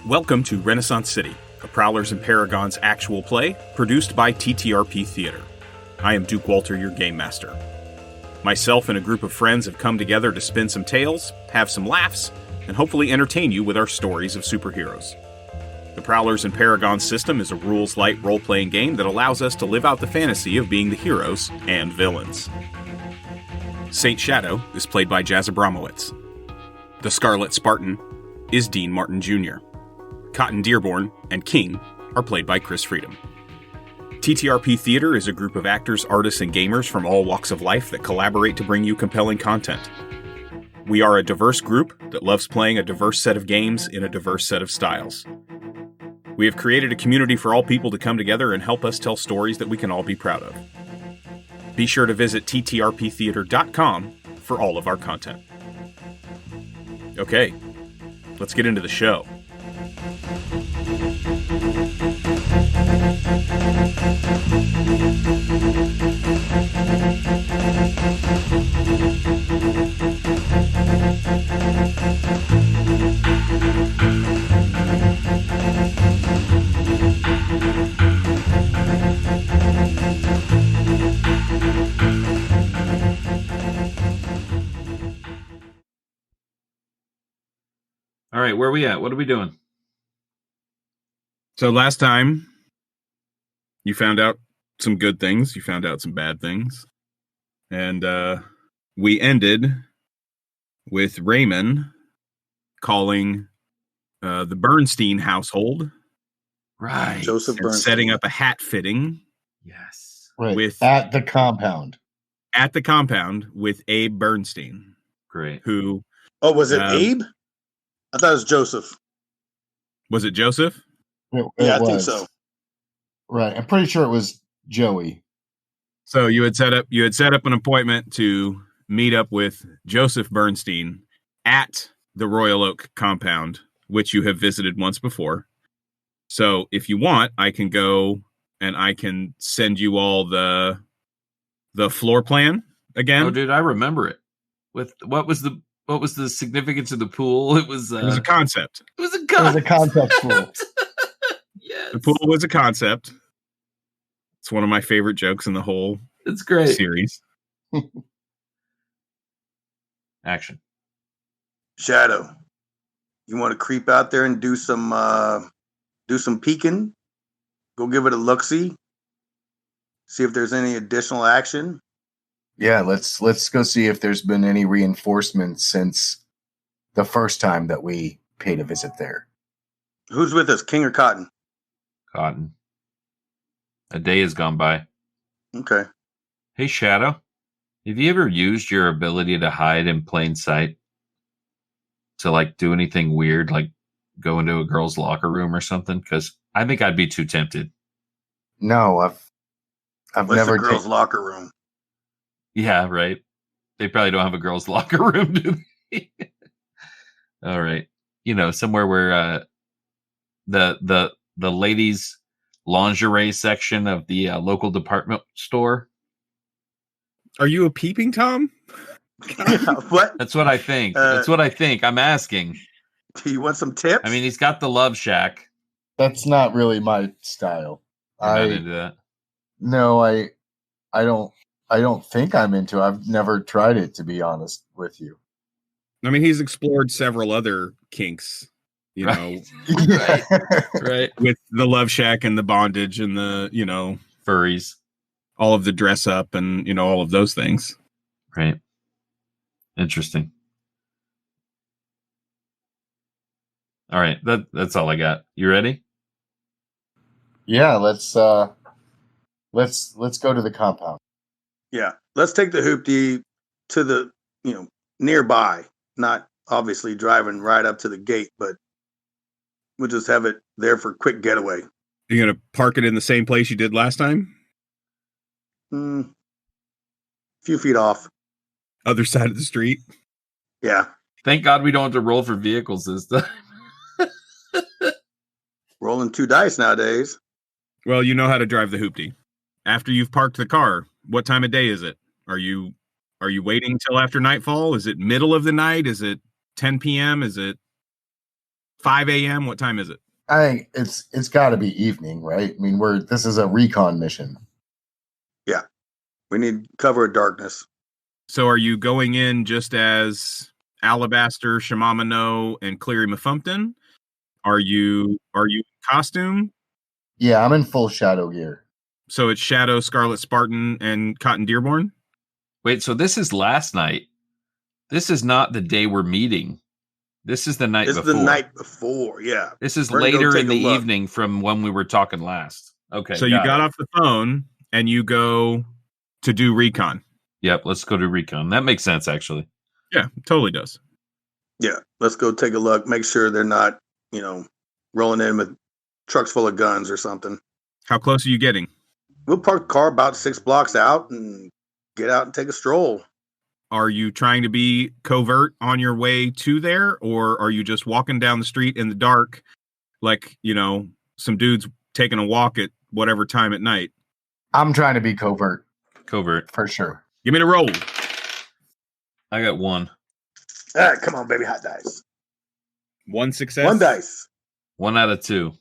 Welcome to Renaissance City, a Prowlers and Paragons actual play produced by TTRP Theater. I am Duke Walter, your game master. Myself and a group of friends have come together to spin some tales, have some laughs, and hopefully entertain you with our stories of superheroes. The Prowlers and Paragons system is a rules-light role-playing game that allows us to live out the fantasy of being the heroes and villains. Saint Shadow is played by Jazz Abramowitz. The Scarlet Spartan is Dean Martin Jr. Cotton Dearborn and King are played by Chris Freedom. TTRP Theater is a group of actors, artists, and gamers from all walks of life that collaborate to bring you compelling content. We are a diverse group that loves playing a diverse set of games in a diverse set of styles. We have created a community for all people to come together and help us tell stories that we can all be proud of. Be sure to visit ttrptheater.com for all of our content. Okay, let's get into the show. All right, where are we at? What are we doing? So last time, you found out some good things, you found out some bad things, and we ended with Raymond calling the Bernstein household, Right? Joseph and Bernstein. setting up a hat fitting Yes. Right. with At the compound. with Abe Bernstein, Great. who Oh, was it Abe? I thought it was Joseph. was it Joseph? It I think was. so. Right. I'm pretty sure it was Joey. So you had set up an appointment to meet up with Joseph Bernstein at the Royal Oak compound, which you have visited once before. So if you want, I can go and I can send you all the floor plan again. Oh, dude, I remember it. With what was the significance of the pool? It was a concept. It was a It was a concept pool. Yes. The pool was a concept. It's one of my favorite jokes in the whole It's great. series. Action. Shadow, you want to creep out there and do some peeking? Go give it a look-see. See if there's any additional action. Yeah, let's go see if there's been any reinforcements since the first time that we paid a visit there. Who's with us, King or Cotton? Cotton. A day has gone by. Okay. Hey, Shadow. Have you ever used your ability to hide in plain sight to like do anything weird, like go into a girl's locker room or something? Because I think I'd be too tempted. No, I've What's never the girls' locker room? Yeah, right. They probably don't have a girl's locker room, do they? All right. You know, somewhere where the ladies' lingerie section of the local department store. Are you a peeping Tom? What? That's what I think. That's what I think. I'm asking. Do you want some tips? I mean, he's got the love shack. That's not really my style. I'm not into that. No, I don't think I'm into it. I've never tried it, to be honest with you. I mean, he's explored several other kinks, you know, Right. Right. with the love shack and the bondage and the, you know, Furries. all of the dress up and, you know, all of those things. Right. Interesting. All right. That's all I got. You ready? Yeah, let's go to the compound. Yeah. Let's take the hoopty to the, nearby. Not obviously driving right up to the gate, but we'll just have it there for a quick getaway. You're going to park it in the same place you did last time? If few feet off. Other side of the street. Yeah. Thank God we don't have to roll for vehicles this time. Rolling 2 dice nowadays. Well, you know how to drive the hoopty. After you've parked the car, what time of day is it? Are you waiting till after nightfall? Is it middle of the night? Is it 10 p.m.? Is it 5 a.m.? What time is it? I think it's got to be evening, right? I mean, this is a recon mission. Yeah. We need cover of darkness. So are you going in just as Alabaster, Shimamino, and Cleary Mephumpton? Are you in costume? Yeah, I'm in full shadow gear. So it's Shadow, Scarlet Spartan, and Cotton Dearborn? Wait, so this is last night. This is not the day we're meeting. This is the night before. This is the night before, yeah. This is We're gonna go later take in a the look. evening from when we were talking last. Okay. So you got off the phone and you go to do recon. Yep, let's go to recon. That makes sense, actually. Yeah, totally does. Yeah. Let's go take a look. Make sure they're not, rolling in with trucks full of guns or something. How close are you getting? We'll park the car about 6 blocks out and get out and take a stroll. Are you trying to be covert on your way to there, or are you just walking down the street in the dark like, some dudes taking a walk at whatever time at night? I'm trying to be covert. Covert. For sure. Give me the roll. I got 1. All right, come on, baby, hot dice. 1 success. 1 dice. 1 out of 2.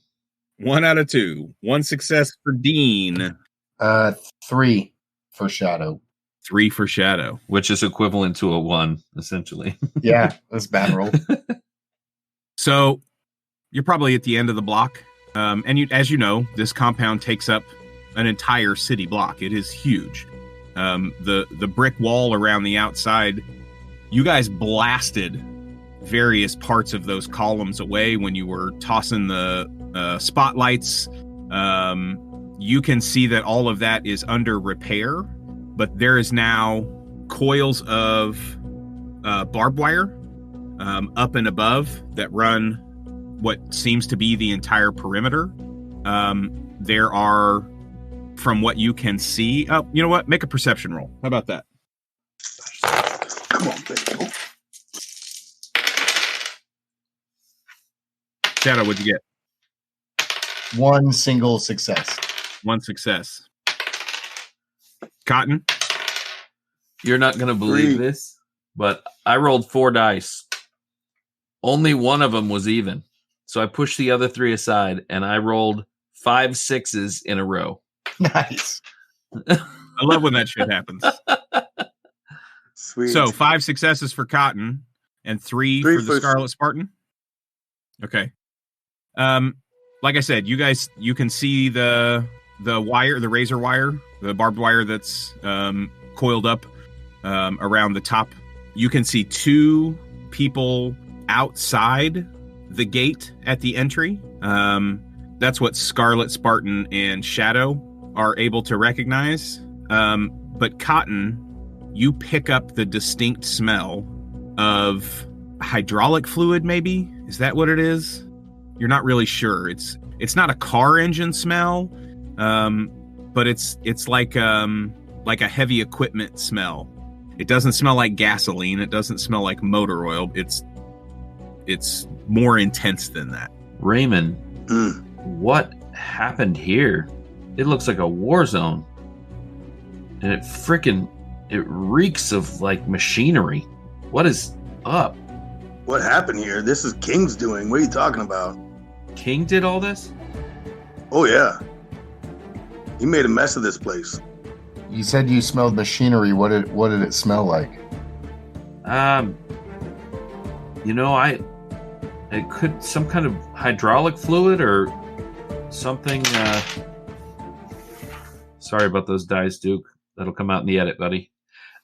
1 out of 2. 1 success for Dean. 3 for Shadow. 3 for Shadow. Which is equivalent to a 1, essentially. Yeah, that's bad roll. So you're probably at the end of the block. And as you know, this compound takes up an entire city block. It is huge. The brick wall around the outside, you guys blasted various parts of those columns away when you were tossing the spotlights. You can see that all of that is under repair, but there is now coils of barbed wire up and above that run what seems to be the entire perimeter. There are, from what you can see, you know what? Make a perception roll. How about that? Come on, baby. Shadow, what'd you get? 1 single success. 1 success. Cotton? You're not going to believe 3. this, but I rolled 4 dice. Only one of them was even. So I pushed the other 3 aside, and I rolled 5 6s in a row. Nice. I love when that shit happens. Sweet. So 5 successes for Cotton and 3 for the Scarlet Spartan. Okay. Like I said, you can see the wire, the razor wire, the barbed wire that's coiled up around the top. You can see 2 people outside the gate at the entry. That's what Scarlet Spartan and Shadow are able to recognize. But Cotton, you pick up the distinct smell of hydraulic fluid, maybe? Is that what it is? You're not really sure. It's not a car engine smell, but it's like a heavy equipment smell. It doesn't smell like gasoline. It doesn't smell like motor oil. It's more intense than that. Raymond, what happened here? It looks like a war zone. And it reeks of like machinery. What is up? What happened here? This is King's doing. What are you talking about? King did all this? Oh, yeah. He made a mess of this place. You said you smelled machinery. What did it smell like? It could some kind of hydraulic fluid or something. Sorry about those dice, Duke. That'll come out in the edit, buddy.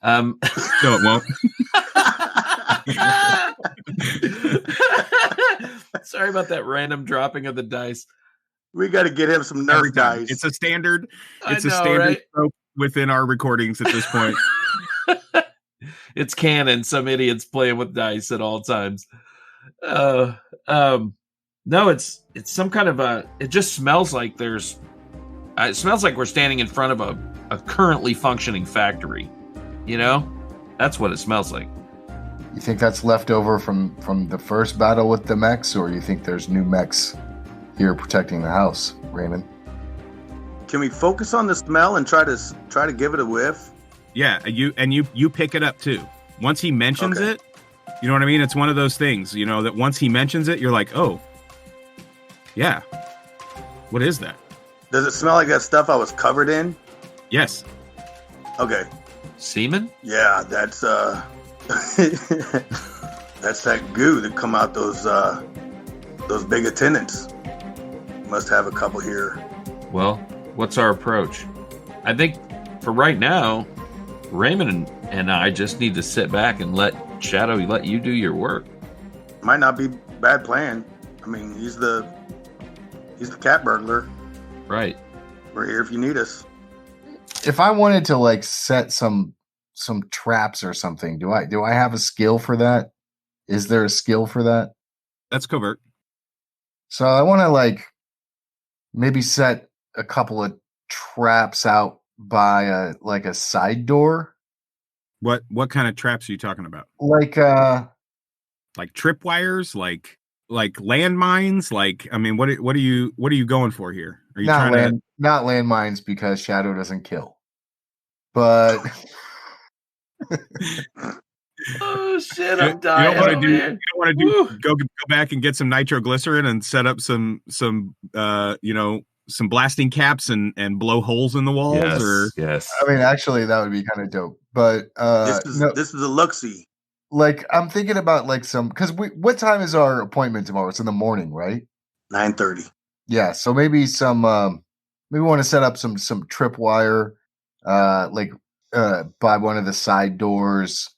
No, it won't. Sorry about that random dropping of the dice. We got to get him some Nerf Every time. dice. It's a standard. I It's a know, standard right? trope within our recordings at this point. It's canon. Some idiots playing with dice at all times. No, it's some kind of it just smells like there's. It smells like we're standing in front of a currently functioning factory. You know, that's what it smells like. You think that's left over from the first battle with the mechs, or you think there's new mechs here protecting the house, Raymond? Can we focus on the smell and try to give it a whiff? Yeah, you pick it up too. Once he mentions Okay. it, you know what I mean? It's one of those things, you know, that once he mentions it, you're like, oh, yeah. What is that? Does it smell like that stuff I was covered in? Yes. Okay. Semen? Yeah, that's that's that goo that come out those big attendants. Must have a couple here. Well, what's our approach? I think for right now, Raymond and I just need to sit back and let you do your work. Might not be bad plan. I mean, he's the cat burglar. Right. We're here if you need us. If I wanted to like set some traps or something, do I have a skill for that? Is there a skill for that? That's covert. So I want to like maybe set a couple of traps out by a side door. What kind of traps are you talking about? Like Like tripwires, like landmines, like I mean, what are you going for here? Are you not landmines because Shadow doesn't kill. But Oh shit! You I'm dying. don't want to do go back and get some nitroglycerin and set up some blasting caps and blow holes in the walls, Yes. or Yes. I mean, actually, that would be kind of dope. But This is a look-see. like I'm thinking about like some because what time is our appointment tomorrow? It's in the morning, right? 9:30. Yeah, so maybe maybe we want to set up some tripwire, by one of the side doors.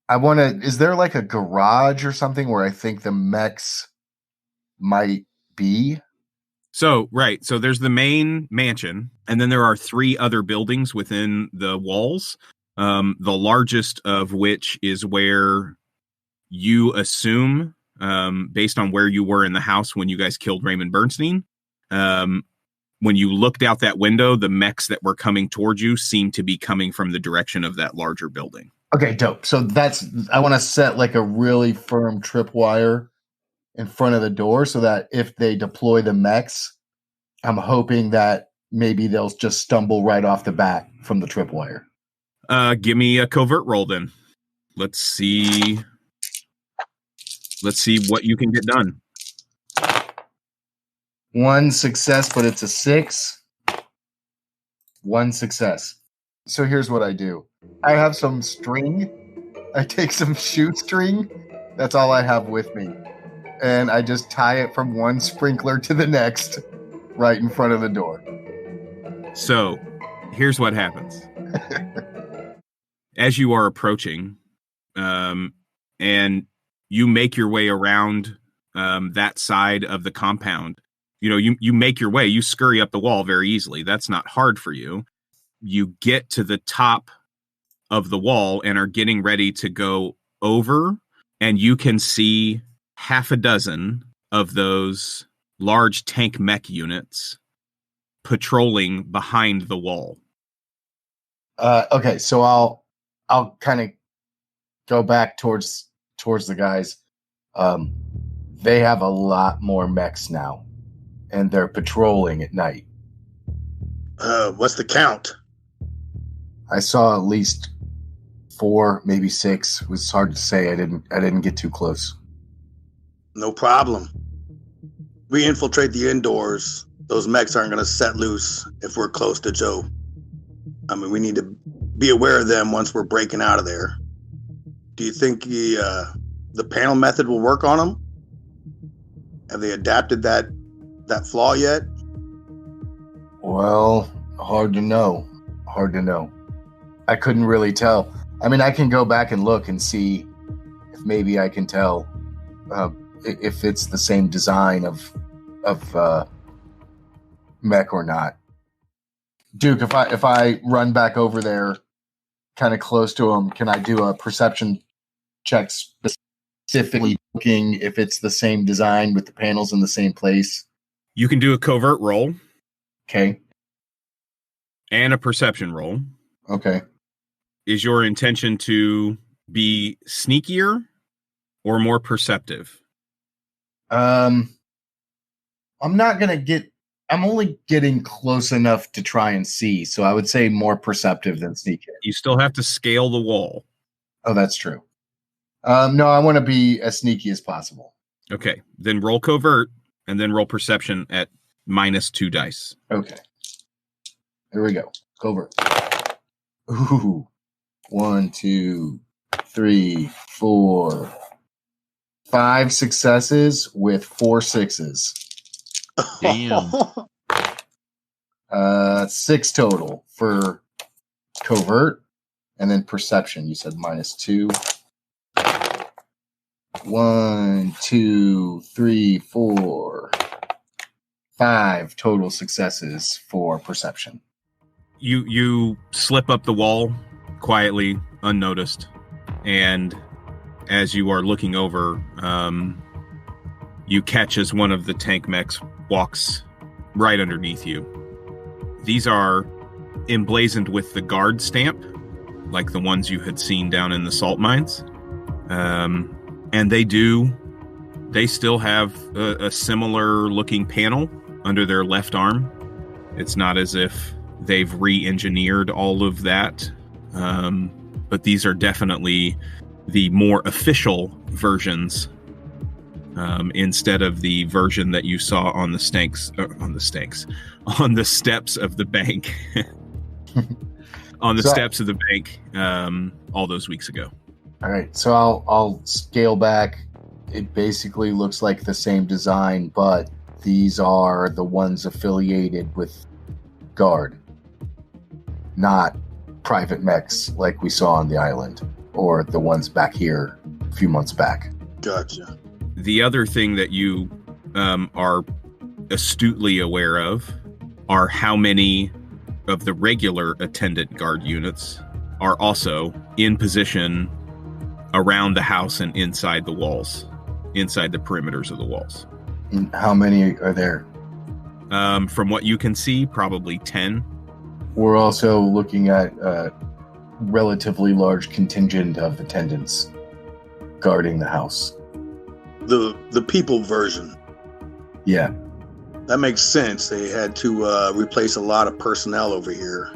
Is there like a garage or something where I think the mechs might be? so right. So there's the main mansion, and then there are 3 other buildings within the walls. The largest of which is where you assume, based on where you were in the house when you guys killed Raymond Bernstein, when you looked out that window, the mechs that were coming towards you seemed to be coming from the direction of that larger building. Okay, dope. So I want to set like a really firm tripwire in front of the door so that if they deploy the mechs, I'm hoping that maybe they'll just stumble right off the bat from the tripwire. Give me a covert roll then. Let's see what you can get done. 1 success, but it's a 6. 1 success. So here's what I do. I have some string. I take some shoestring. That's all I have with me. And I just tie it from one sprinkler to the next right in front of the door. So, here's what happens. As you are approaching, and you make your way around that side of the compound, you make your way, you scurry up the wall very easily. That's not hard for you. You get to the top of the wall and are getting ready to go over, and you can see half a dozen of those large tank mech units patrolling behind the wall. Okay, so I'll kind of go back towards the guys. They have a lot more mechs now, and they're patrolling at night. What's the count? I saw at least 4, maybe 6. It was hard to say. I didn't get too close. No problem. We infiltrate the indoors. Those mechs aren't going to set loose if we're close to Joe. I mean, we need to be aware of them once we're breaking out of there. Do you think the panel method will work on them? Have they adapted that flaw yet? Well, hard to know. I couldn't really tell. I mean, I can go back and look and see if maybe I can tell if it's the same design of mech or not. Duke, if I run back over there kind of close to him, can I do a perception check specifically looking if it's the same design with the panels in the same place? You can do a covert roll. Okay. And a perception roll. Okay. is your intention to be sneakier or more perceptive? I'm only getting close enough to try and see, so I would say more perceptive than sneaky. You still have to scale the wall. Oh, that's true. No, I want to be as sneaky as possible. Okay, then roll covert and then roll perception at -2 dice. Okay. Here we go. Covert. Ooh. 1, 2, 3, 4, 5 successes with 4 sixes. Damn. 6 total for covert, and then perception. You said -2. 1, 2, 3, 4, 5 total successes for perception. You slip up the wall quietly, unnoticed, and as you are looking over, you catch as one of the tank mechs walks right underneath you. These are emblazoned with the guard stamp, like the ones you had seen down in the salt mines. And they still have a similar looking panel under their left arm. It's not as if they've re-engineered all of that. But these are definitely the more official versions, instead of the version that you saw on the steps of the bank, steps of the bank, all those weeks ago. All right, so I'll scale back. It basically looks like the same design, but these are the ones affiliated with Guard, not private mechs like we saw on the island, or the ones back here a few months back. Gotcha. The other thing that you are astutely aware of are how many of the regular attendant guard units are also in position around the house and inside the walls, inside the perimeters of the walls. And how many are there? From what you can see, probably 10. We're also looking at a relatively large contingent of attendants guarding the house. The people version. Yeah. That makes sense. They had to replace a lot of personnel over here.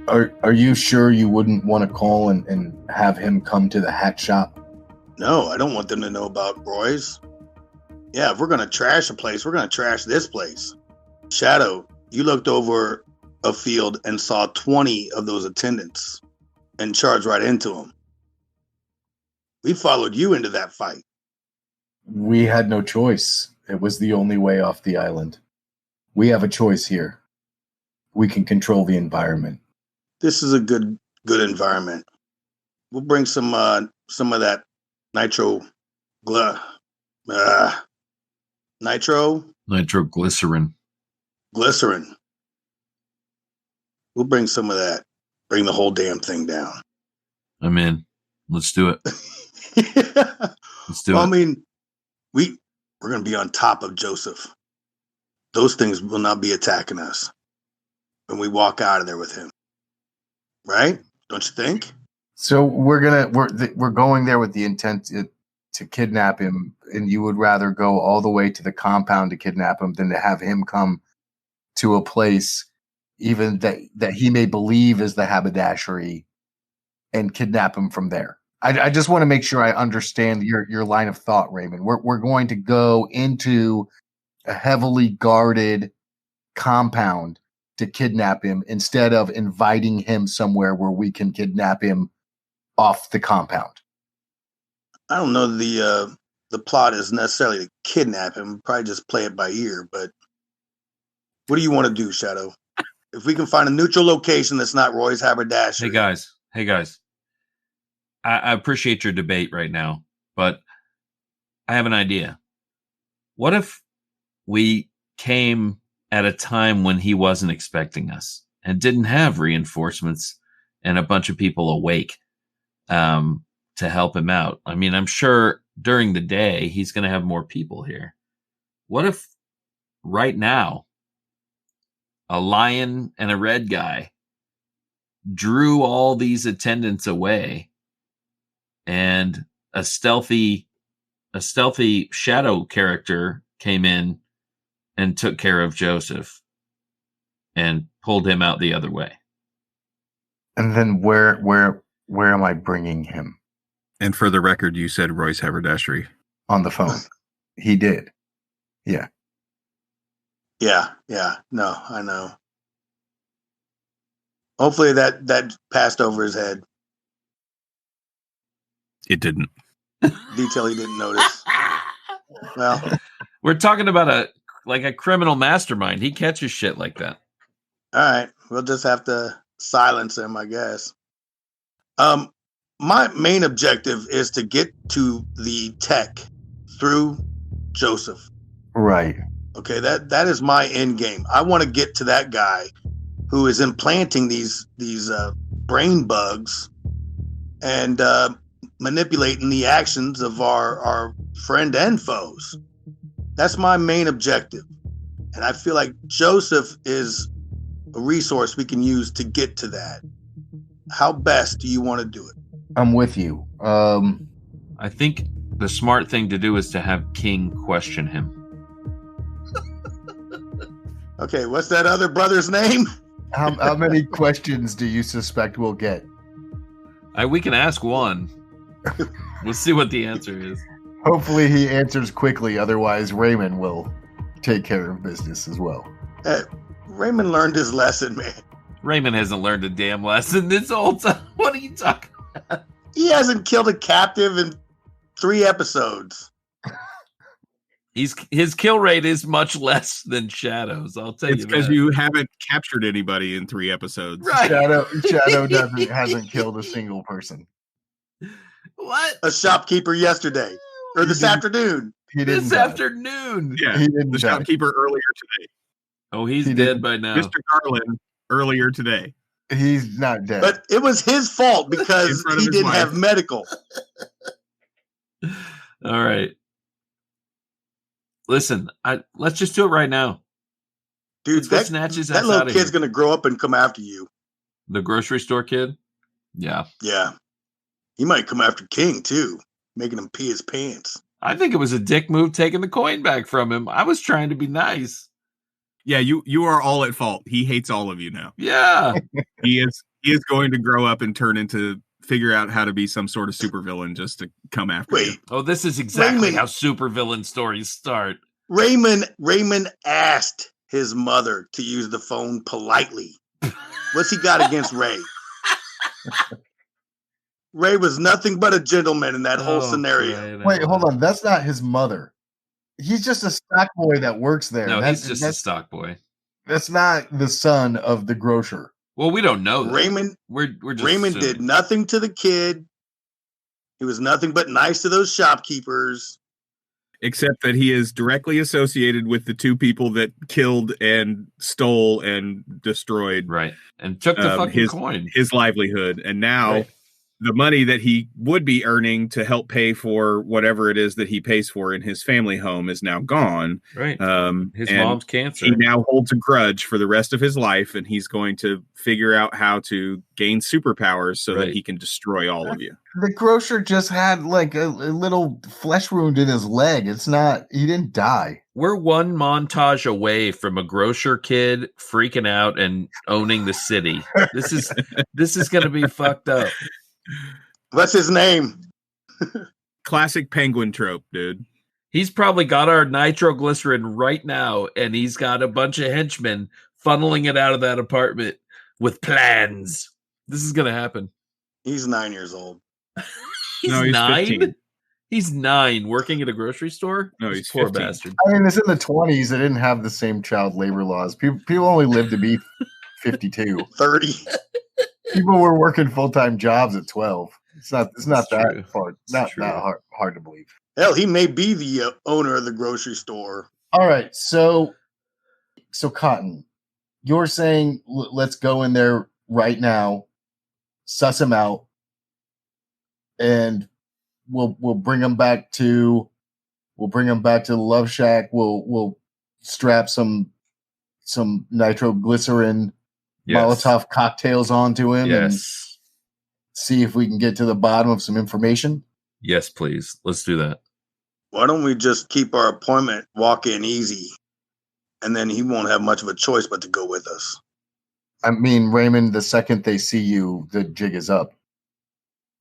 Are you sure you wouldn't want to call and have him come to the hat shop? No, I don't want them to know about Roy's. Yeah, if we're going to trash a place, we're going to trash this place. Shadow, you looked over a field and saw 20 of those attendants and charged right into them. We followed you into that fight. We had no choice. It was the only way off the island. We have a choice here. We can control the environment. This is a good environment. We'll bring some of that Nitroglycerin. Glycerin. We'll bring some of that. Bring the whole damn thing down. I'm in. Let's do it. Let's do it. I mean, we're going to be on top of Joseph. Those things will not be attacking us when we walk out of there with him. Right? Don't you think? So we're going there with the intent to kidnap him, and you would rather go all the way to the compound to kidnap him than to have him come to a place even that he may believe is the haberdashery and kidnap him from there. I just want to make sure I understand your line of thought, Raymond. We're going to go into a heavily guarded compound to kidnap him instead of inviting him somewhere where we can kidnap him off the compound. I don't know the plot is necessarily to kidnap him. Probably just play it by ear. But what do you want to do, Shadow? If we can find a neutral location that's not Roy's haberdashery. Hey guys. I appreciate your debate right now, but I have an idea. What if we came at a time when he wasn't expecting us and didn't have reinforcements and a bunch of people awake to help him out? I mean, I'm sure during the day he's going to have more people here. What if right now a lion and a red guy drew all these attendants away, and a stealthy shadow character came in and took care of Joseph and pulled him out the other way. And then where am I bringing him? And for the record, you said Roy's haberdashery. On the phone. He did. Yeah. Yeah. No, I know. Hopefully that passed over his head. It didn't. Detail he didn't notice. Well, we're talking about a criminal mastermind. He catches shit like that. All right. We'll just have to silence him, I guess. My main objective is to get to the tech through Joseph. Right. Okay, that is my end game. I want to get to that guy who is implanting these brain bugs and manipulating the actions of our friend and foes. That's my main objective. And I feel like Joseph is a resource we can use to get to that. How best do you want to do it? I'm with you. I think the smart thing to do is to have King question him. Okay, what's that other brother's name? How many questions do you suspect we'll get? We can ask one. We'll see what the answer is. Hopefully he answers quickly, otherwise Raymond will take care of business as well. Raymond learned his lesson, man. Raymond hasn't learned a damn lesson this whole time. What are you talking about? He hasn't killed a captive in 3 episodes. His kill rate is much less than Shadow's. I'll tell you that. It's because you haven't captured anybody in 3 episodes. Right. Shadow hasn't killed a single person. What? A shopkeeper yesterday or this afternoon. He didn't This die. afternoon. Yeah, He didn't the die. shopkeeper earlier today. Oh, he's He dead didn't. by now. Mr. Garland earlier today. He's not dead. But it was his fault because In front of he his didn't wife. have medical. All right. Listen, let's just do it right now. Dude, Let's go snatch his that ass little outta kid's here. going to grow up and come after you. The grocery store kid? Yeah. Yeah. He might come after King, too, making him pee his pants. I think it was a dick move taking the coin back from him. I was trying to be nice. Yeah, you are all at fault. He hates all of you now. Yeah. He is going to grow up and figure out how to be some sort of supervillain just to come after you. Wait, Oh, this is exactly Raymond. how supervillain stories start. Raymond asked his mother to use the phone politely. What's he got against Ray? Ray was nothing but a gentleman in that whole scenario. Right, Wait, hold on. That's not his mother. He's just a stock boy that works there. No, that's, he's just a stock boy. That's not the son of the grocer. Well, we don't know that. Raymond We're just Raymond assuming. did nothing to the kid. He was nothing but nice to those shopkeepers. Except that he is directly associated with the 2 people that killed and stole and destroyed Right. And took the fucking coin. his livelihood. And now Right. the money that he would be earning to help pay for whatever it is that he pays for in his family home is now gone. Right. His and mom's cancer. He now holds a grudge for the rest of his life, and he's going to figure out how to gain superpowers so that Right. he can destroy all of you. The grocer just had like a little flesh wound in his leg. He didn't die. We're one montage away from a grocer kid freaking out and owning the city. This is going to be fucked up. What's his name? Classic penguin trope, dude. He's probably got our nitroglycerin right now, and he's got a bunch of henchmen funneling it out of that apartment with plans. This is going to happen. He's 9 years old. He's No, he's 9? 15. He's 9 working at a grocery store? No, This he's poor 15. bastard. I mean, it's in the 20s. They didn't have the same child labor laws. People only lived to be 52. 30. People were working full-time jobs at 12. It's not It's that true. far. It's Not true. that hard to believe. Hell, he may be the owner of the grocery store. All right, so Cotton, you're saying let's go in there right now, suss him out, and we'll bring him back to the Love Shack. We'll strap some nitroglycerin Yes. Molotov cocktails onto him and Yes. see if we can get to the bottom of some information? Yes, please. Let's do that. Why don't we just keep our appointment, walk in easy, and then he won't have much of a choice but to go with us. I mean, Raymond, the second they see you, the jig is up.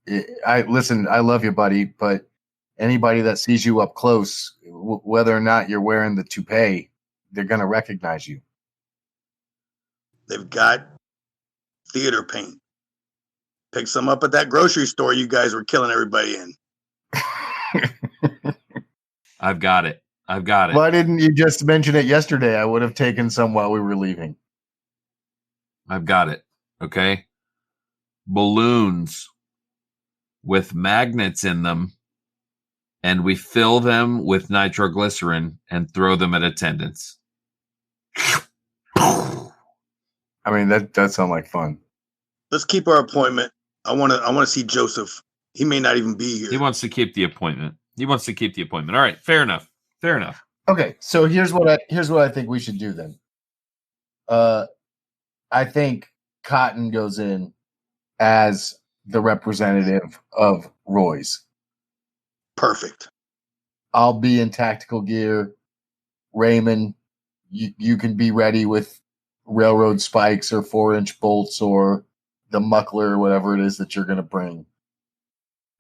Listen, I love you, buddy, but anybody that sees you up close, whether or not you're wearing the toupee, they're going to recognize you. They've got theater paint. Pick some up at that grocery store you guys were killing everybody in. I've got it. Why didn't you just mention it yesterday? I would have taken some while we were leaving. I've got it. Okay. Balloons with magnets in them, and we fill them with nitroglycerin and throw them at attendants. I mean, that does sound like fun. Let's keep our appointment. I want to see Joseph. He may not even be here. He wants to keep the appointment. All right. Fair enough. Okay, so here's what I think we should do then. I think Cotton goes in as the representative of Roy's. Perfect. I'll be in tactical gear. Raymond, you can be ready with railroad spikes or 4-inch bolts or the muckler or whatever it is that you're going to bring.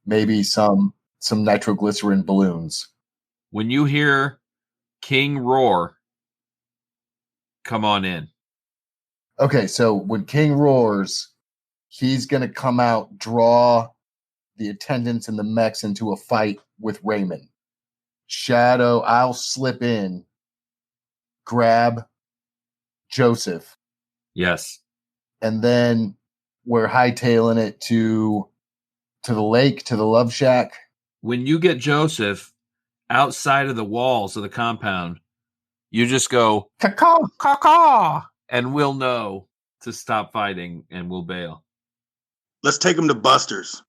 Maybe some nitroglycerin balloons. When you hear King roar, come on in. Okay, so when King roars, he's going to come out, draw the attendants and the mechs into a fight with Raymond. Shadow, I'll slip in, grab Joseph. Yes. And then we're hightailing it to the lake, to the Love Shack. When you get Joseph outside of the walls of the compound, you just go, caw, caw, caw, and we'll know to stop fighting and we'll bail. Let's take him to Buster's.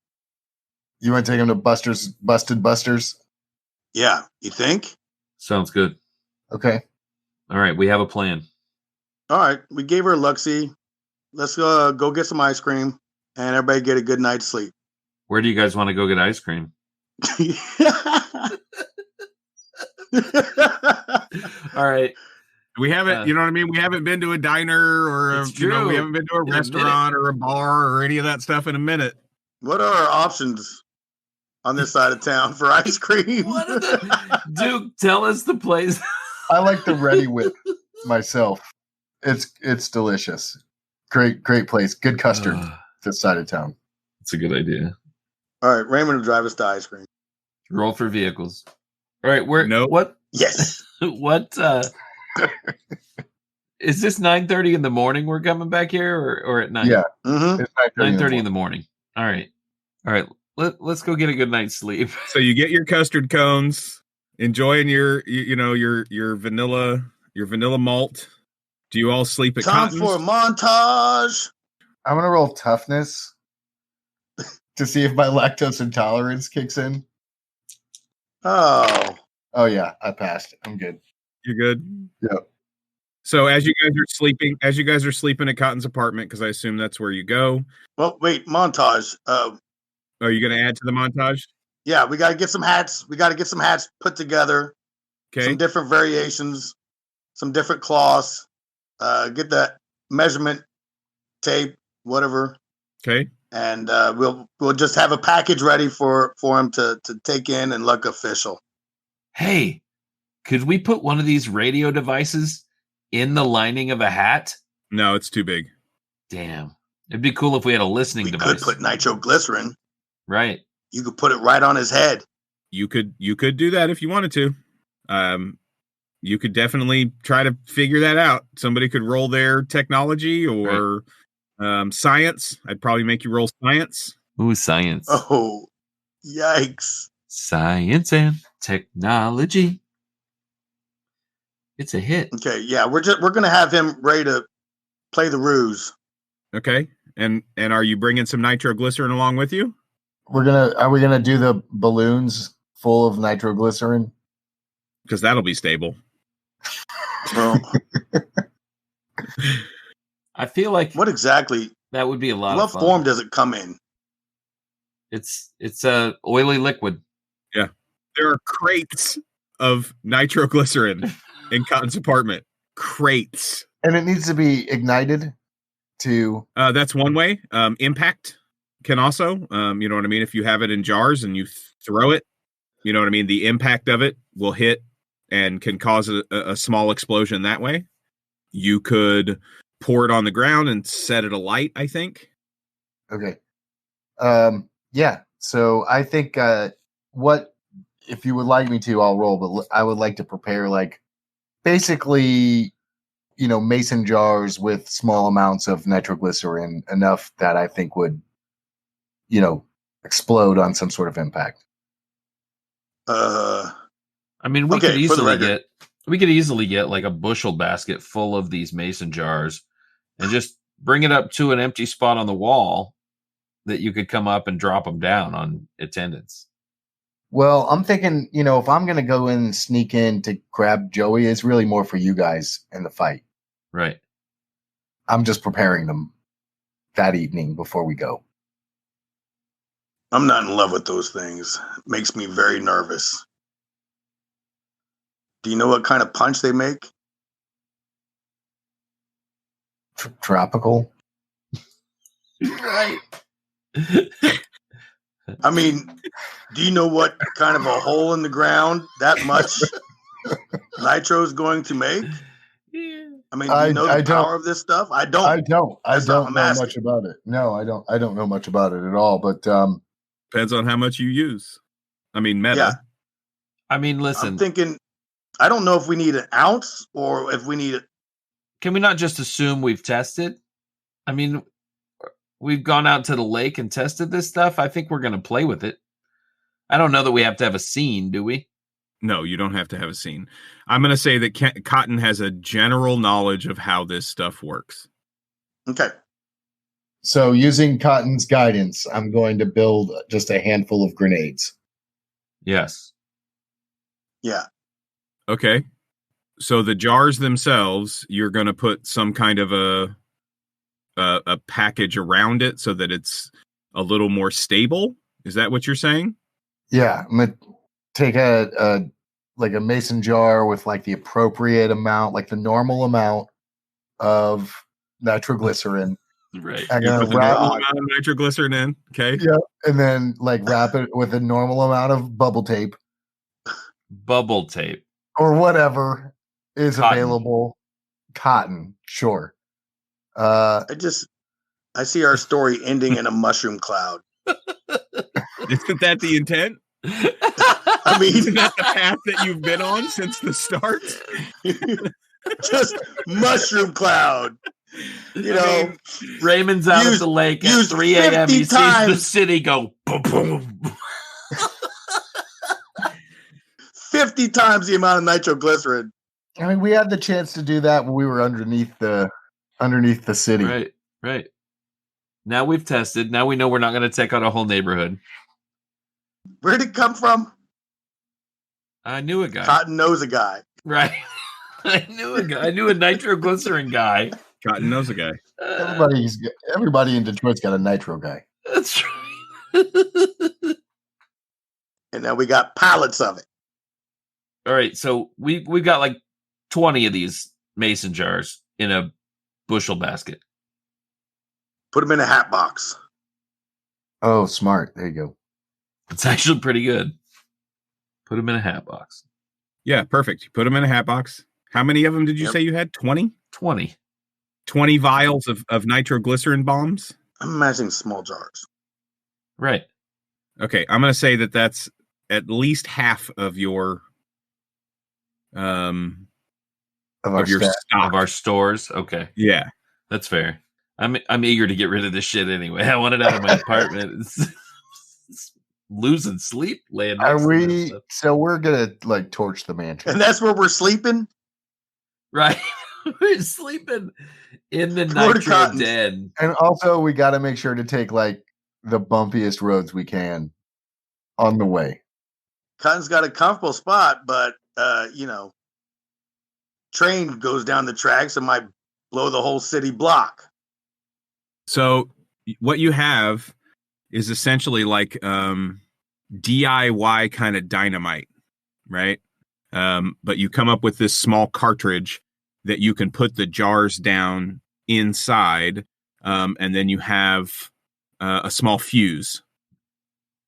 You want to take him to Busted Buster's? Yeah, you think? Sounds good. Okay. All right, we have a plan. All right, we gave her a Luxie. Let's go get some ice cream and everybody get a good night's sleep. Where do you guys want to go get ice cream? All right. We haven't, you know what I mean? We haven't been to a diner or, we haven't been to a restaurant or a bar or any of that stuff in a minute. What are our options on this side of town for ice cream? Duke, tell us the place. I like the Ready Whip myself. It's delicious. Great place. Good custard this side of town. It's a good idea. All right, Raymond will drive us to ice cream. Roll for vehicles. All right, what? Yes. What? Is this 9:30 in the morning? We're coming back here, or at night? Yeah, mm-hmm. It's 9:30 in the morning. All right. Let's go get a good night's sleep. So you get your custard cones, enjoying your vanilla malt. Do you all sleep at Time Cotton's? for a montage. I'm gonna roll toughness to see if my lactose intolerance kicks in. Oh yeah, I passed. I'm good. You're good. Yep. So as you guys are sleeping at Cotton's apartment, because I assume that's where you go. Well, wait, montage. Are you going to add to the montage? Yeah, we got to get some hats. We got to get some hats put together. Okay. Some different variations, some different cloths. Get that measurement tape, whatever. Okay. And we'll just have a package ready for him to take in and look official. Hey, could we put one of these radio devices in the lining of a hat? No, it's too big. Damn. It'd be cool if we had a listening device. We could put nitroglycerin. Right. You could put it right on his head. You could do that if you wanted to. You could definitely try to figure that out. Somebody could roll their technology or science. I'd probably make you roll science. Ooh, science. Oh, yikes. Science and technology. It's a hit. Okay, yeah, we're going to have him ready to play the ruse. Okay. And are you bringing some nitroglycerin along with you? Are we gonna do the balloons full of nitroglycerin? Because that'll be stable. Well, I feel like What exactly? that would be a lot What of fun. form does it come in? It's a oily liquid. Yeah. There are crates of nitroglycerin in Cotton's apartment. Crates. And it needs to be ignited to... That's one way. Impact can also, you know what I mean? If you have it in jars and you throw it, you know what I mean? The impact of it will hit and can cause a small explosion that way. You could pour it on the ground and set it alight, I think. Okay. Yeah. So I think what, if you would like me to, I'll roll, but I would like to prepare like basically, you know, mason jars with small amounts of nitroglycerin, enough that I think would, you know, explode on some sort of impact. I mean, we could easily get like a bushel basket full of these mason jars and just bring it up to an empty spot on the wall that you could come up and drop them down on attendants. Well, I'm thinking, you know, if I'm going to go in and sneak in to grab Joey, it's really more for you guys in the fight. Right. I'm just preparing them that evening before we go. I'm not in love with those things. It makes me very nervous. Do you know what kind of punch they make? Tropical. Right. I mean, do you know what kind of a hole in the ground that much nitro is going to make? Yeah. I mean, do you know the power of this stuff? I don't. I don't know asking. much about it. No, I don't know much about it at all. But depends on how much you use. I mean, meta. Yeah. I mean, listen. I'm thinking. I don't know if we need an ounce or if we need it. Can we not just assume we've tested? I mean, we've gone out to the lake and tested this stuff. I think we're going to play with it. I don't know that we have to have a scene, do we? No, you don't have to have a scene. I'm going to say that Cotton has a general knowledge of how this stuff works. Okay. So using Cotton's guidance, I'm going to build just a handful of grenades. Yes. Yeah. Okay. So the jars themselves, you're going to put some kind of a package around it so that it's a little more stable. Is that what you're saying? Yeah, I'm gonna take a mason jar with like the appropriate amount, like the normal amount of nitroglycerin. Right. I'm You gonna put the wrap normal amount of nitroglycerin in. Okay. yeah, and then like wrap it with a normal amount of bubble tape Bubble tape. or whatever is Cotton. available. Cotton, sure. I see our story ending in a mushroom cloud. Isn't that the intent? I mean, Isn't that the path that you've been on since the start? just mushroom cloud. You know, Raymond's out at the lake at 3 a.m. He sees the city go boom, boom. 50 times the amount of nitroglycerin. I mean, we had the chance to do that when we were underneath the city. Right, right. Now we've tested. Now we know we're not going to take out a whole neighborhood. Where'd it come from? I knew a guy. Cotton knows a guy. Right. I knew a guy. I knew a nitroglycerin guy. Cotton knows a guy. Everybody in Detroit's got a nitro guy. That's right. And then we got pallets of it. All right, so we've got like 20 of these mason jars in a bushel basket. Put them in a hat box. Oh, smart. There you go. It's actually pretty good. Put them in a hat box. Yeah, perfect. You put them in a hat box. How many of them did you say you had? 20? 20. 20 vials of nitroglycerin bombs? I'm imagining small jars. Right. Okay, I'm going to say that that's at least half of your Of your stock. Of our stores. Okay. Yeah. That's fair. I'm eager to get rid of this shit anyway. I want it out of my apartment. It's losing sleep laying next Are to we? this stuff. So we're gonna like torch the mansion. And that's where we're sleeping? Right. We're sleeping in the Florida nitro cottons. den. And also, we got to make sure to take like the bumpiest roads we can on the way. Cotton's got a comfortable spot, but you know, train goes down the tracks and might blow the whole city block. So what you have is essentially like DIY kind of dynamite, right? But you come up with this small cartridge that you can put the jars down inside, and then you have a small fuse,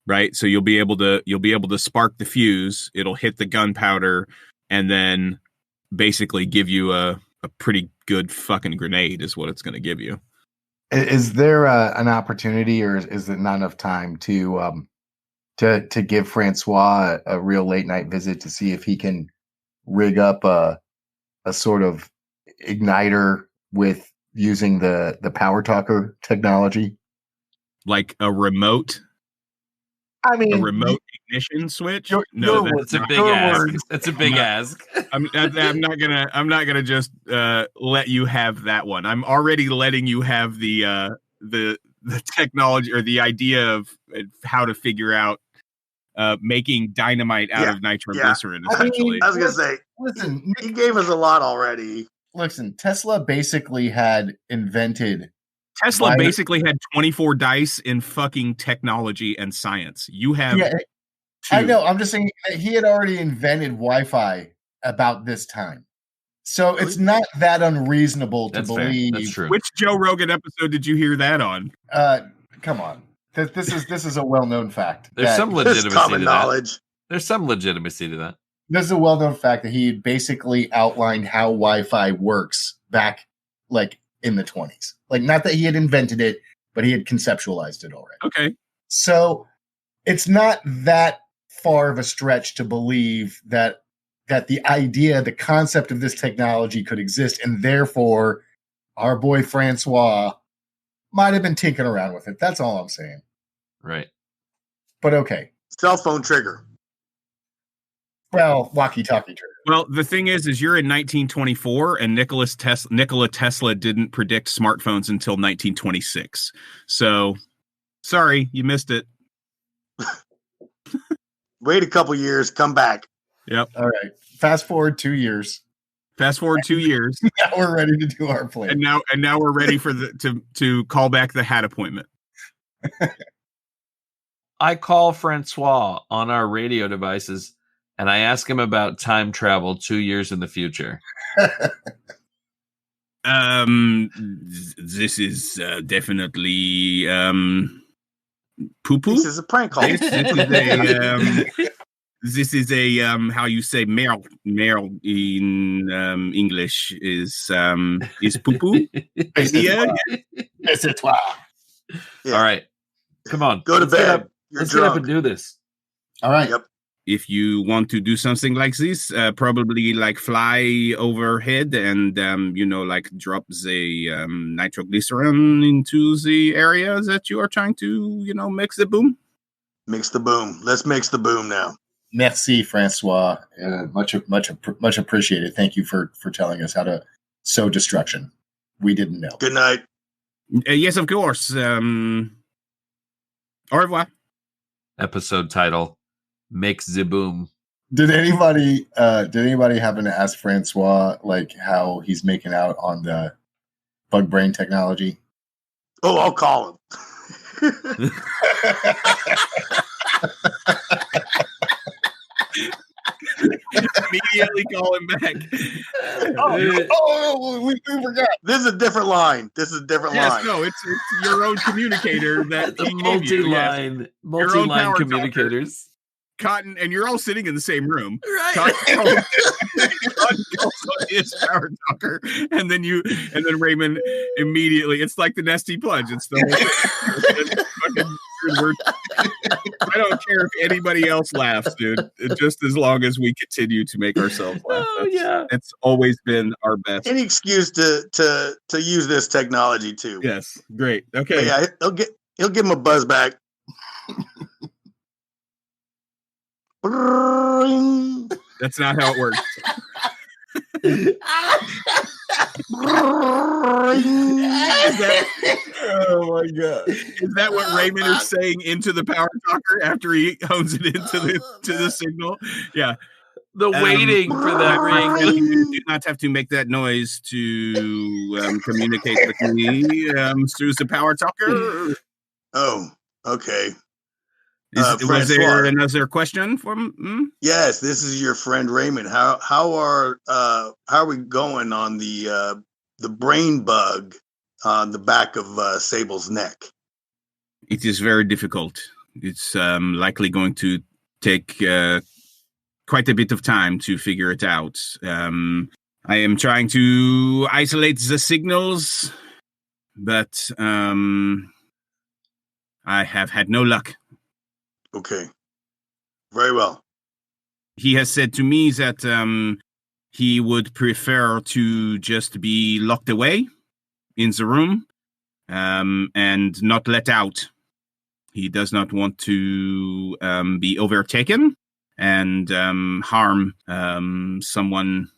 right? So you'll be able to spark the fuse. It'll hit the gunpowder, and then basically give you a pretty good fucking grenade is what it's going to give you. Is there an opportunity, or is it not enough time to give Francois a real late night visit to see if he can rig up a sort of igniter with using the power talker technology, like a remote? I mean, a remote ignition switch? That's a big ask. That's a big ask. I'm not gonna just let you have that one. I'm already letting you have the technology or the idea of how to figure out making dynamite out of nitroglycerin. Essentially, I was gonna say, listen, he gave us a lot already. Listen, Tesla basically had invented. Tesla basically had 24 dice in fucking technology and science. You have two. I know. I'm just saying he had already invented Wi-Fi about this time. So it's not that unreasonable to believe. That's true. Which Joe Rogan episode did you hear that on? Come on. This is a well-known fact. There's some legitimacy to knowledge. that. There's some legitimacy to that. This is a well-known fact that he basically outlined how Wi-Fi works back like in the 20s. Like, not that he had invented it, but he had conceptualized it already. Okay. So it's not that far of a stretch to believe that the idea, the concept of this technology could exist, and therefore our boy Francois might have been tinkering around with it. That's all I'm saying. Right. But okay. Cell phone trigger. Well, walkie-talkie trigger. Well, the thing is you're in 1924, and Nikola Tesla didn't predict smartphones until 1926. So, sorry, you missed it. Wait a couple years, come back. Yep. All right. Fast forward 2 years. Fast forward 2 years. Now we're ready to do our plan. And now we're ready for to call back the hat appointment. I call Francois on our radio devices, and I ask him about time travel 2 years in the future. This is definitely poo-poo. This is a prank call. This is a how you say merle in English is poo-poo. Yeah. All right. Come on. Go to bed. Let's get up and do this. All right. Yep. If you want to do something like this, probably like fly overhead and like drop the nitroglycerin into the area that you are trying to mix the boom. Mix the boom. Let's mix the boom now. Merci, Francois. Much appreciated. Thank you for telling us how to sow destruction. We didn't know. Good night. Yes, of course. Au revoir. Episode title: Mix the Boom. Did anybody happen to ask Francois like how he's making out on the bug brain technology? Oh, I'll call him. Immediately call him back. We forgot. This is a different line. Yes, no, it's your own communicator that The multi-line communicators. Cotton, and you're all sitting in the same room. Right. Cotton calls on his power talker, and then Raymond immediately. It's like the Nesty Plunge. It's the whole thing. I don't care if anybody else laughs, dude. Just as long as we continue to make ourselves laugh. It's always been our best. Any excuse to use this technology too. Yes, great. Okay. But yeah, he'll give him a buzz back. That's not how it works. Oh my god! Is that what Raymond is saying into the power talker after he hones it into the signal? Yeah. The waiting for that ring. You do not have to make that noise to communicate with me through the power talker. Oh, okay. Was there another question from? Yes, this is your friend Raymond. How are we going on the brain bug on the back of Sable's neck? It is very difficult. It's likely going to take quite a bit of time to figure it out. I am trying to isolate the signals, but I have had no luck. Okay. Very well. He has said to me that he would prefer to just be locked away in the room and not let out. He does not want to be overtaken and harm someone.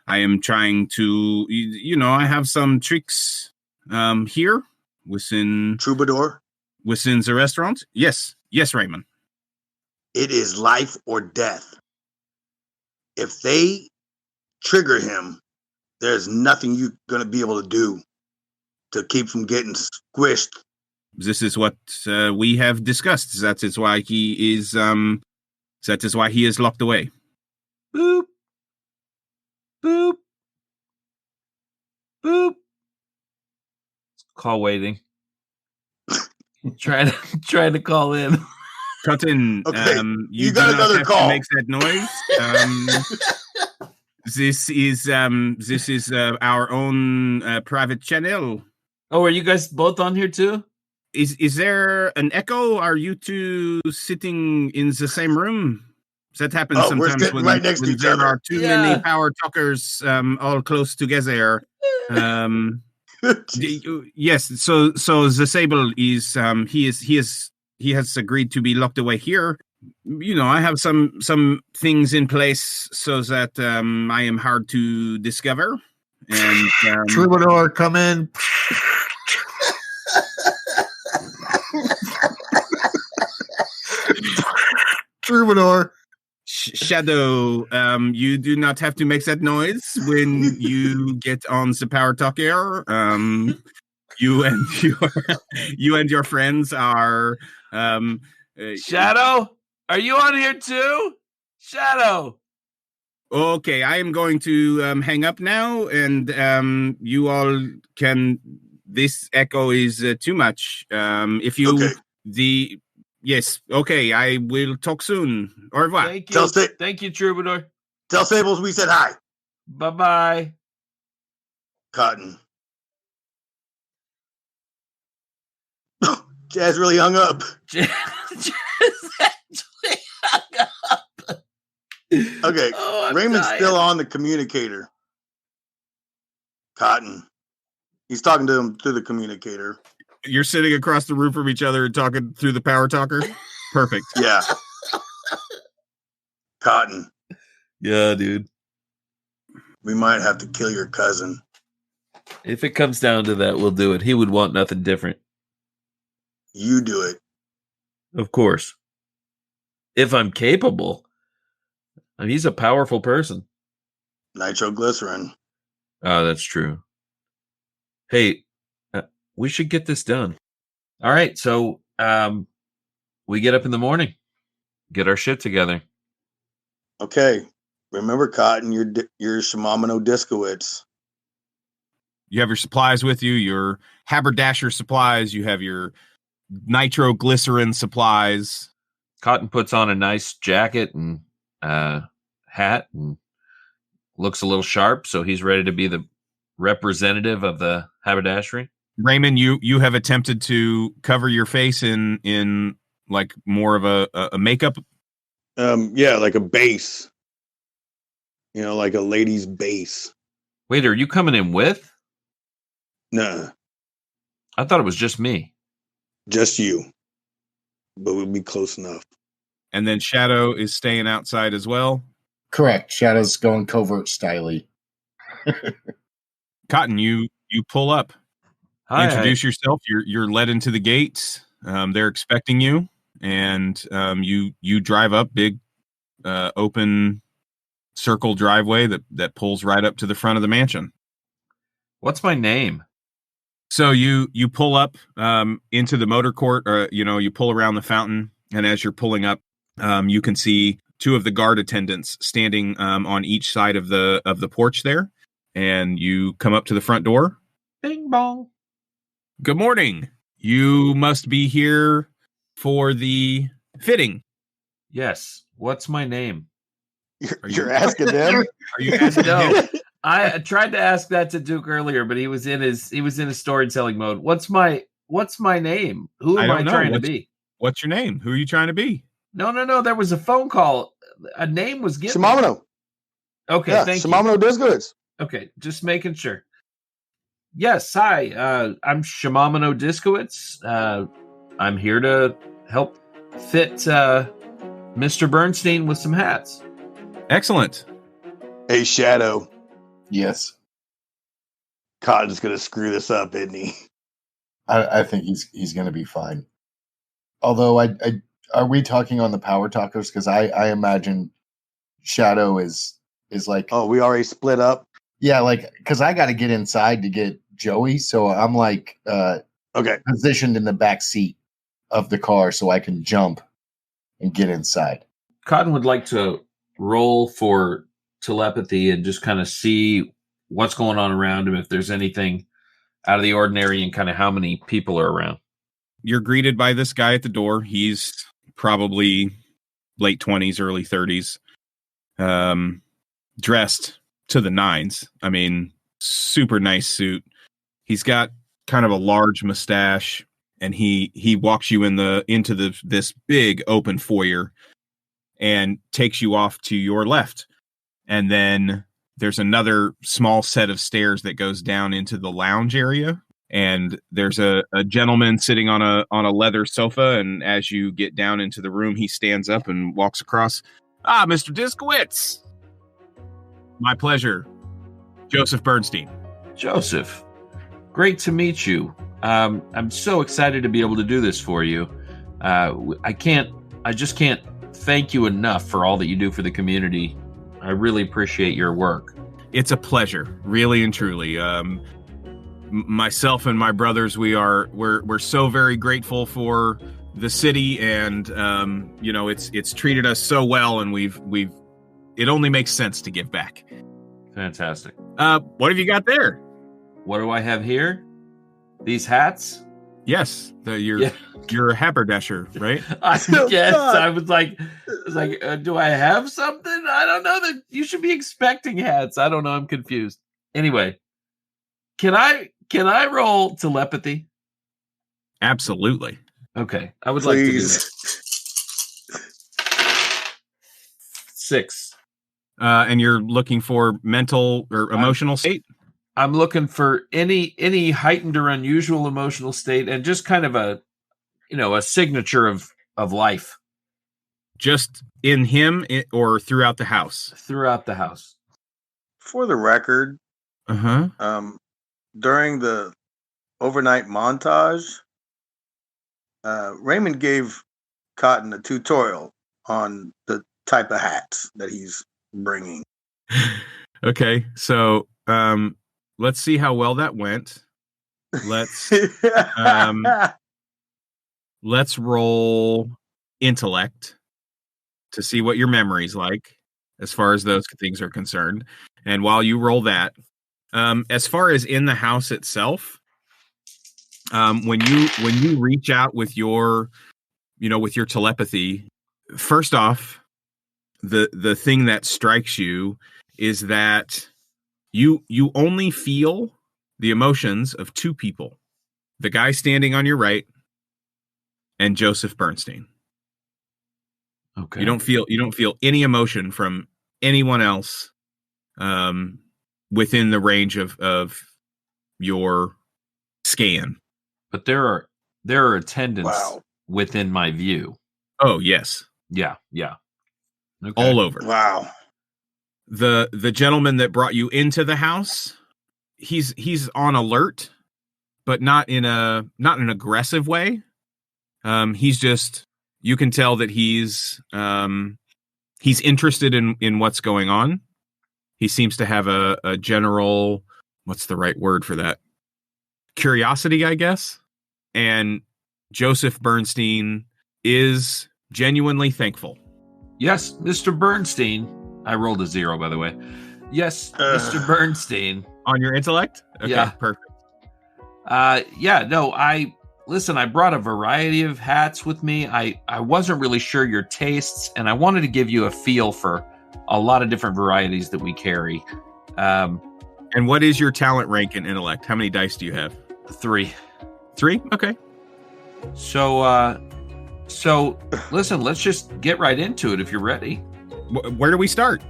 I am trying to, I have some tricks here within Troubadour? Within the restaurant. Yes, Raymond. It is life or death. If they trigger him, there's nothing you're going to be able to do to keep from getting squished. This is what we have discussed. That is why he is. That is why he is locked away. Boop. Boop. Boop. Call waiting. Trying to call in. Cotton, okay. you got another call. Makes that noise. This is our own private channel. Oh, are you guys both on here too? Is there an echo? Are you two sitting in the same room? That happens sometimes when, right next to each there other. are too many power talkers all close together. Yes, so the Sable is he has agreed to be locked away here. I have some things in place so that I am hard to discover. And Troubadour, come in. Troubadour. Shadow, you do not have to make that noise when you get on the power talk air. You and your friends are. Shadow, are you on here too? Shadow. Okay, I am going to hang up now, and you all can. This echo is too much. If you yes, okay, I will talk soon. Au revoir. Thank you, Troubadour. Tell Sables we said hi. Bye-bye. Cotton. Jazz really hung up. Jazz actually hung up. Okay, Raymond's still on the communicator. Cotton. He's talking to him through the communicator. You're sitting across the room from each other and talking through the power talker? Perfect. Yeah. Cotton. Yeah, dude. We might have to kill your cousin. If it comes down to that, we'll do it. He would want nothing different. You do it. Of course. If I'm capable. I mean, he's a powerful person. Nitroglycerin. Oh, that's true. Hey, we should get this done. All right, so we get up in the morning, get our shit together. Okay. Remember, Cotton, you're Shimamino Diskowitz. You have your supplies with you, your haberdasher supplies, you have your nitroglycerin supplies. Cotton puts on a nice jacket and hat and looks a little sharp, so he's ready to be the representative of the haberdashery. Raymond, you have attempted to cover your face in like more of a makeup. Yeah, like a base. Like a lady's base. Wait, are you coming in with? Nah. I thought it was just me. Just you. But we'll be close enough. And then Shadow is staying outside as well. Correct. Shadow's going covert styly. Cotton, you pull up. Hi, introduce yourself. You're led into the gates. They're expecting you, and you drive up. Big, open circle driveway that pulls right up to the front of the mansion. What's my name? So you pull up into the motor court, or you pull around the fountain, and as you're pulling up, you can see two of the guard attendants standing on each side of the porch there, and you come up to the front door. Bing bong. Good morning. You must be here for the fitting. Yes. What's my name? You're asking them? Are you asking No. him? I tried to ask that to Duke earlier, but he was in his storytelling mode. What's my name? Who am I trying to be? What's your name? Who are you trying to be? No. There was a phone call. A name was given. Shimamino. Okay, Yeah, thank Shimamino Discoods. you. Okay, just making sure. Yes, hi. I'm Shimamino Discowitz. I'm here to help fit Mr. Bernstein with some hats. Excellent. Hey, Shadow. Yes. Cotton's going to screw this up, isn't he? I think he's going to be fine. Although, are we talking on the Power Talkers? Because I imagine Shadow is like... Oh, we already split up? Yeah, like, because I got to get inside to get Joey, so I'm like Okay. positioned in the back seat of the car so I can jump and get inside. Cotton would like to roll for telepathy and just kind of see what's going on around him, if there's anything out of the ordinary, and kind of how many people are around. You're greeted by this guy at the door. He's probably late 20s, early 30s, dressed to the nines. I mean, super nice suit. He's got kind of a large mustache, and he walks you into this big open foyer and takes you off to your left. And then there's another small set of stairs that goes down into the lounge area. And there's a gentleman sitting on a leather sofa. And as you get down into the room, he stands up and walks across. Ah, Mr. Discowitz. My pleasure. Joseph Bernstein. Joseph, great to meet you. I'm so excited to be able to do this for you. I just can't thank you enough for all that you do for the community. I really appreciate your work. It's a pleasure, really and truly. Myself and my brothers, we're so very grateful for the city, and it's treated us so well, and it only makes sense to give back. Fantastic. What have you got there? What do I have here? These hats? Yes, you're a haberdasher, right? I guess. I was like, do I have something? I don't know. That you should be expecting hats. I don't know. I'm confused. Anyway, can I roll telepathy? Absolutely. Okay, I would Please. like to do that. 6. And you're looking for mental or emotional state? I'm looking for any heightened or unusual emotional state, and just kind of a signature of life. Just in him or throughout the house? Throughout the house. For the record, during the overnight montage, Raymond gave Cotton a tutorial on the type of hats that he's bringing. Okay, so let's see how well that went. Let's roll intellect to see what your memory's like as far as those things are concerned. And while you roll that, as far as in the house itself, when you reach out with your telepathy, first off, the thing that strikes you is that you only feel the emotions of two people: the guy standing on your right and Joseph Bernstein. Okay. You don't feel any emotion from anyone else within the range of your scan. But there are attendants within my view. Oh, yes. Yeah. Okay. All over. Wow. The gentleman that brought you into the house, he's on alert, but not in an aggressive way. He's just, you can tell that he's interested in what's going on. He seems to have a general, what's the right word for that? Curiosity, I guess. And Joseph Bernstein is genuinely thankful. Yes, Mr. Bernstein. I rolled a 0, by the way. Yes, Mr. Bernstein. On your intellect? Okay, Yeah. perfect. Listen, I brought a variety of hats with me. I wasn't really sure your tastes, and I wanted to give you a feel for a lot of different varieties that we carry. And what is your talent rank in intellect? How many dice do you have? 3. 3? Okay. So listen, let's just get right into it if you're ready. Where do we start?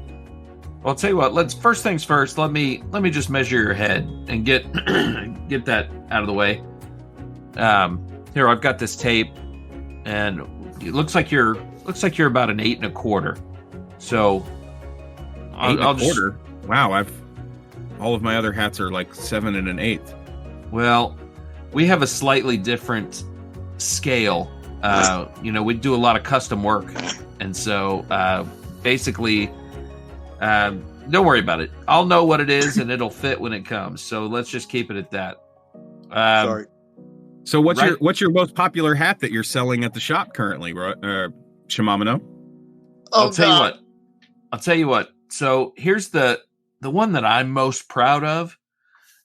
Well, I'll tell you what, first things first, let me just measure your head and get get that out of the way. Here, I've got this tape, and it looks like you're about an 8 1/4. So I'll just, wow, all of my other hats are like 7 1/8. Well, we have a slightly different scale. We do a lot of custom work, and so basically, don't worry about it. I'll know what it is, and it'll fit when it comes. So let's just keep it at that. Sorry. So what's your most popular hat that you're selling at the shop currently, Shimamino? I'll tell you what. So here's the one that I'm most proud of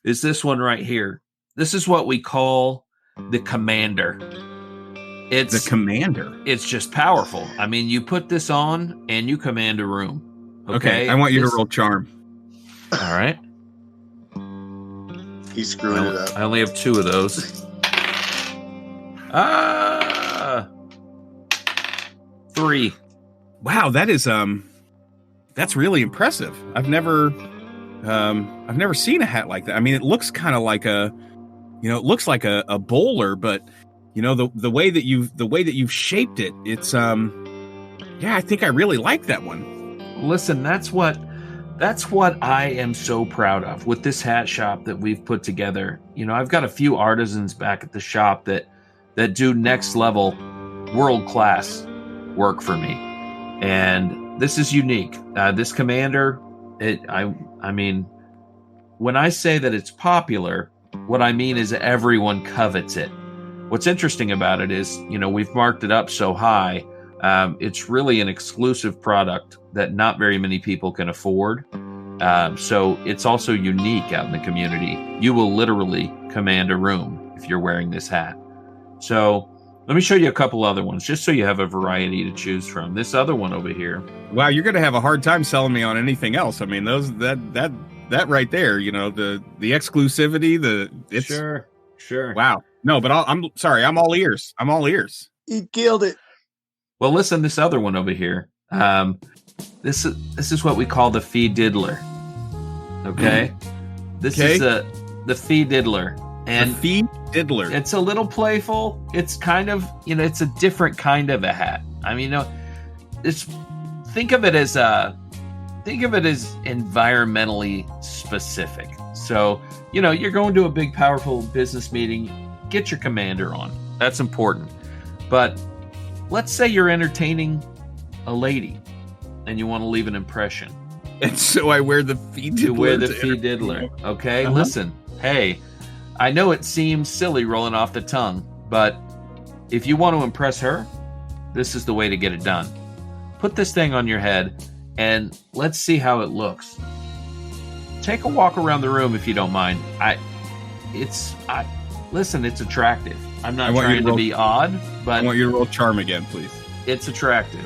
is this one right here. This is what we call the Commander. It's the Commander. It's just powerful. I mean, you put this on and you command a room. Okay, I want you to roll charm. All right. He's screwing it up. I only have 2 of those. 3. Wow, that is that's really impressive. I've never seen a hat like that. I mean, it looks kind of like it looks like a bowler, but the way that you've shaped it, it's I think I really like that one. Listen, that's what I am so proud of with this hat shop that we've put together. I've got a few artisans back at the shop that do next level, world class work for me, and this is unique. This Commander, I mean, when I say that it's popular, what I mean is everyone covets it. What's interesting about it is, we've marked it up so high. It's really an exclusive product that not very many people can afford. So it's also unique out in the community. You will literally command a room if you're wearing this hat. So let me show you a couple other ones, just so you have a variety to choose from. This other one over here. Wow, you're going to have a hard time selling me on anything else. I mean, that right there, the exclusivity, it's sure. Wow. No, but I'm sorry. I'm all ears. He killed it. Well, listen, this other one over here. This is what we call the Fee Diddler. Okay? This is the Fee Diddler. And the Fee Diddler. It's a little playful. It's kind of, it's a different kind of a hat. I mean, think of it as environmentally specific. So, you're going to a big, powerful business meeting, get your Commander on. That's important. But let's say you're entertaining a lady and you want to leave an impression. And so I wear the Fee Diddler. You wear the Fee Diddler. Okay, Listen. Hey, I know it seems silly rolling off the tongue, but if you want to impress her, this is the way to get it done. Put this thing on your head and let's see how it looks. Take a walk around the room if you don't mind. Listen, it's attractive. I'm not trying to be odd, but I want you to roll charm again, please. It's attractive.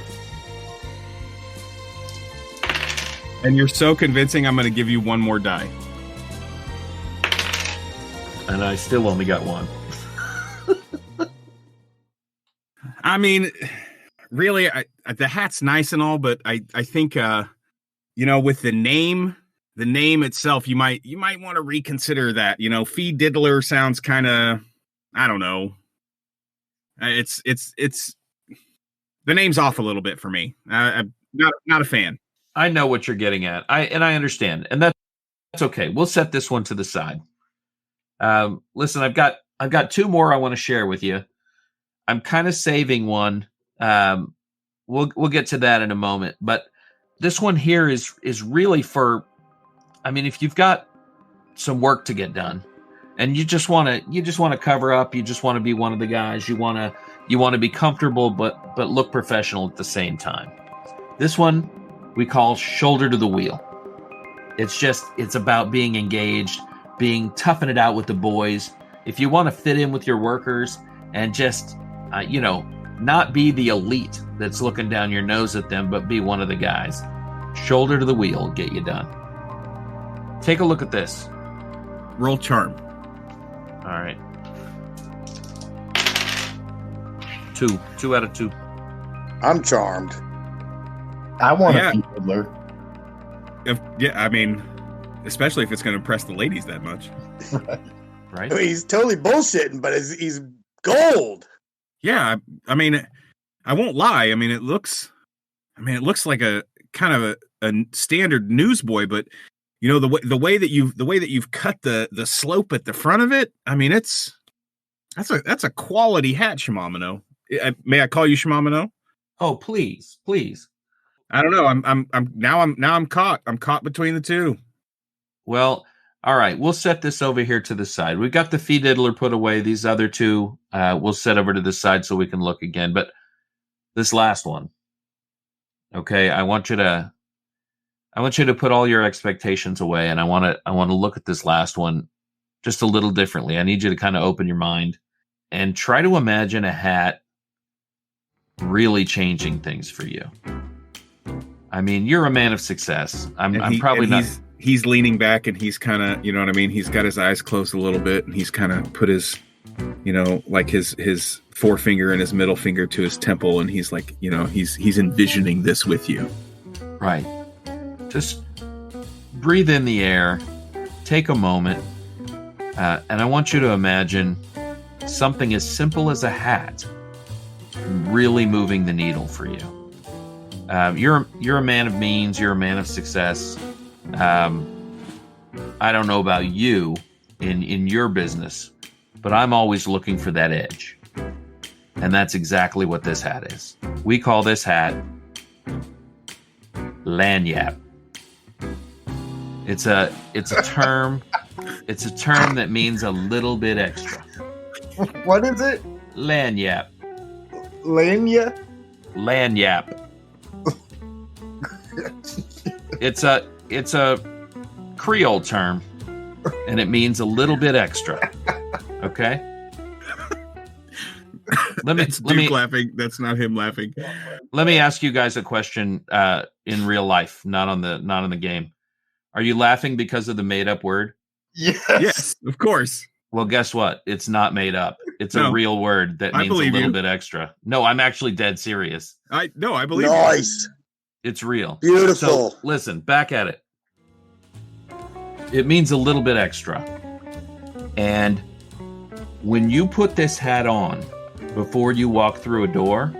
And you're so convincing, I'm going to give you one more die. And I still only got 1. I mean, really, the hat's nice and all, but I think, with the name itself, you might want to reconsider that. Fee Diddler sounds kind of, I don't know. It's the name's off a little bit for me. I'm not a fan. I know what you're getting at. I understand, and that's okay. We'll set this one to the side. Listen, I've got 2 more I want to share with you. I'm kind of saving one. We'll get to that in a moment, but this one here is really for I mean, if you've got some work to get done, and you just want to cover up, you just want to be one of the guys, you want to be comfortable, but look professional at the same time. This one we call shoulder to the wheel. It's about being engaged, being toughing it out with the boys. If you want to fit in with your workers and just, not be the elite that's looking down your nose at them, but be one of the guys. Shoulder to the wheel will get you done. Take a look at this. Roll charm. All right. 2 out of 2. I'm charmed. I want Yeah. a Fee Fiddler. Yeah, I mean, especially if it's going to impress the ladies that much. Right? I mean, he's totally bullshitting, but he's gold. Yeah, I mean, I won't lie. I mean, it looks like a kind of a standard newsboy, but the way that you've cut the slope at the front of it. I mean, that's a quality hat, Shimamino. May I call you Shimamino? Oh, please. I don't know. I'm caught. I'm caught between the two. Well, all right. We'll set this over here to the side. We've got the Fee Diddler put away. These other two we'll set over to the side so we can look again. But this last one, okay, I want you to put all your expectations away, and I want to look at this last one just a little differently. I need you to kind of open your mind and try to imagine a hat really changing things for you. I mean, you're a man of success. I'm probably not. He's leaning back and he's kind of, you know what I mean? He's got his eyes closed a little bit and he's kind of put his, like his forefinger and his middle finger to his temple. And he's like, he's envisioning this with you. Right. Just breathe in the air, take a moment. And I want you to imagine something as simple as a hat really moving the needle for you. You're a man of means. You're a man of success. I don't know about you in your business, but I'm always looking for that edge. And that's exactly what this hat is. We call this hat lanyap. It's a term. It's a term that means a little bit extra. What is it? Lanyap. Lanya? Lanyap. It's a Creole term, and it means a little bit extra. Okay. That's Duke laughing. That's not him laughing. Let me ask you guys a question in real life, not on the game. Are you laughing because of the made up word? Yes, of course. Well, guess what? It's not made up. It's a real word that means a little bit extra. No, I'm actually dead serious. I believe nice. you. It's real. Beautiful. So, listen, back at it. It means a little bit extra. And when you put this hat on before you walk through a door,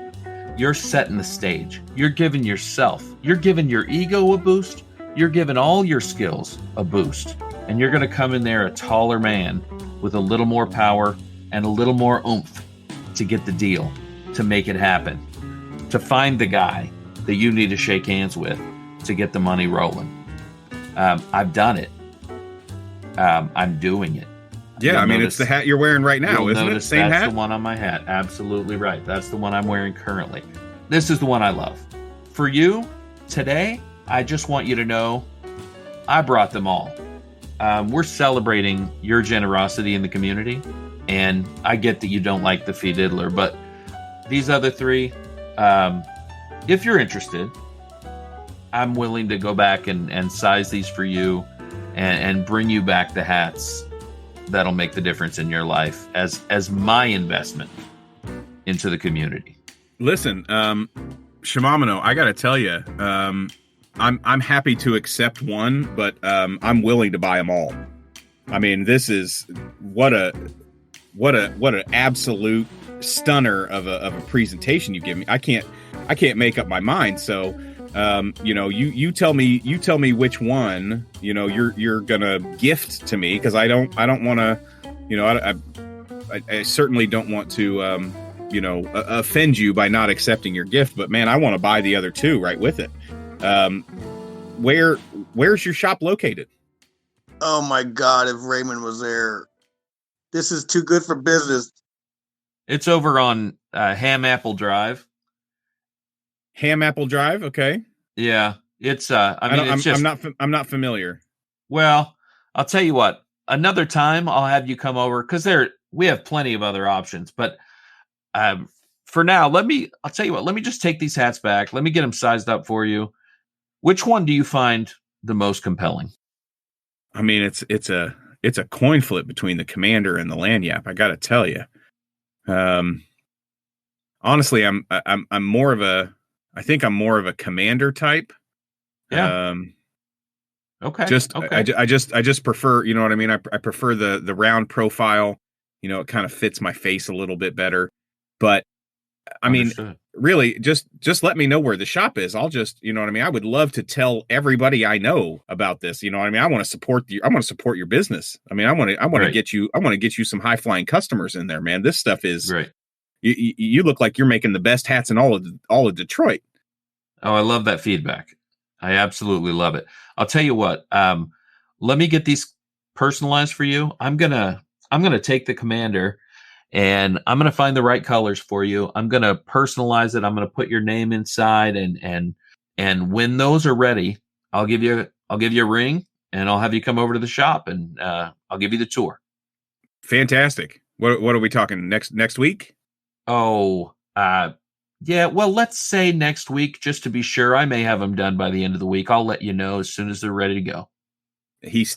you're setting the stage. You're giving yourself, you're giving your ego a boost. You're giving all your skills a boost. And you're going to come in there a taller man with a little more power and a little more oomph to get the deal, to make it happen, to find the guy that you need to shake hands with to get the money rolling. I've done it. I'm doing it. Yeah, it's the hat you're wearing right now, isn't it? Same that's hat? The one on my hat. Absolutely right. That's the one I'm wearing currently. This is the one I love. For you, today, I just want you to know I brought them all. We're celebrating your generosity in the community, and I get that you don't like the Fee Diddler, but these other three, if you're interested, I'm willing to go back and size these for you and bring you back the hats that'll make the difference in your life as my investment into the community. Listen, Shimamino, I got to tell you, I'm happy to accept one, but I'm willing to buy them all. I mean, this is what an absolute stunner of a presentation you give me. I can't make up my mind. So, you tell me which one, you're gonna gift to me, because I don't want to, I certainly don't want to, offend you by not accepting your gift. But man, I want to buy the other two right with it. Where's your shop located? Oh my God! If Raymond was there, this is too good for business. It's over on Ham Apple Drive. Ham Apple Drive. Okay. Yeah, it's. It's just. I'm not familiar. Well, I'll tell you what. Another time, I'll have you come over because we have plenty of other options. But for now, I'll tell you what. Let me just take these hats back. Let me get them sized up for you. Which one do you find the most compelling? I mean, it's a coin flip between the Commander and the Lanyap. I got to tell you. Honestly, I'm more of a. I think I'm more of a Commander type. Yeah. Okay. Okay. I just prefer, you know what I mean? I prefer the round profile. You know, it kind of fits my face a little bit better. But I mean, really, just let me know where the shop is. I'll just, you know what I mean? I would love to tell everybody I know about this. You know what I mean? I want to support your business. I mean, I want to get you some high flying customers in there, man. This stuff is right. You look like you're making the best hats in all of Detroit. Oh, I love that feedback. I absolutely love it. I'll tell you what. Let me get these personalized for you. I'm gonna take the Commander, and I'm gonna find the right colors for you. I'm gonna personalize it. I'm gonna put your name inside, and when those are ready, I'll give you a ring, and I'll have you come over to the shop, and I'll give you the tour. Fantastic. What are we talking next week? Oh, yeah. Well, let's say next week, just to be sure. I may have them done by the end of the week. I'll let you know as soon as they're ready to go. He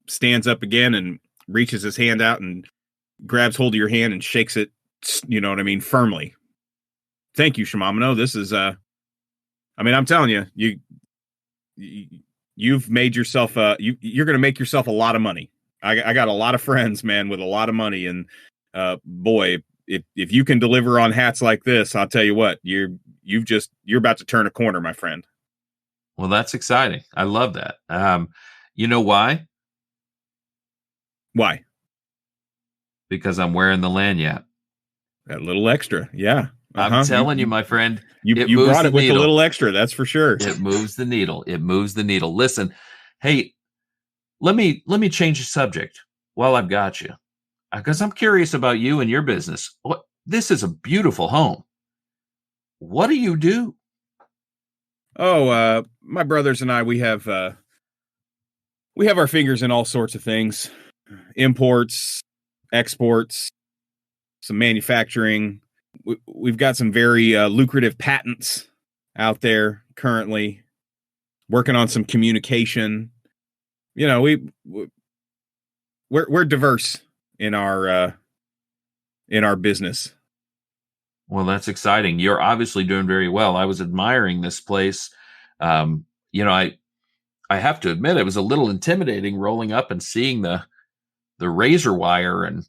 stands up again and reaches his hand out and grabs hold of your hand and shakes it, you know what I mean, firmly. Thank you, Shimamino. This is, I mean, I'm telling you, you've made yourself, you're going to make yourself a lot of money. I got a lot of friends, man, with a lot of money. And, boy, if you can deliver on hats like this, I'll tell you what, you're about to turn a corner, my friend. Well, that's exciting. I love that. You know why? Why? Because I'm wearing the lanyard. That little extra. Yeah. I'm telling you, my friend, you brought it with a little extra. That's for sure. It moves the needle. It moves the needle. Listen, hey, let me change the subject while I've got you, because I'm curious about you and your business. This is a beautiful home. What do you do? Oh, my brothers and I, we have our fingers in all sorts of things. Imports, exports, some manufacturing. We've got some very lucrative patents out there currently. Working on some communication. You know, we're diverse in our business. Well, that's exciting. You're obviously doing very well. I was admiring this place. You know, I have to admit, it was a little intimidating rolling up and seeing the razor wire and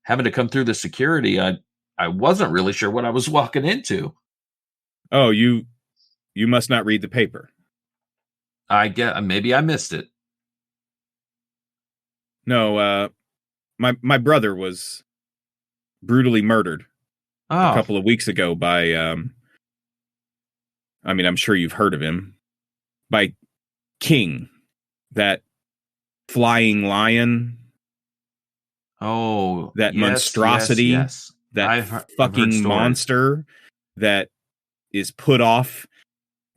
having to come through the security. I wasn't really sure what I was walking into. Oh, you must not read the paper. Maybe I missed it. No, my brother was brutally murdered a couple of weeks ago by I mean, I'm sure you've heard of him, by King, that flying lion. Oh, that monstrosity, yes. That fucking monster that is put off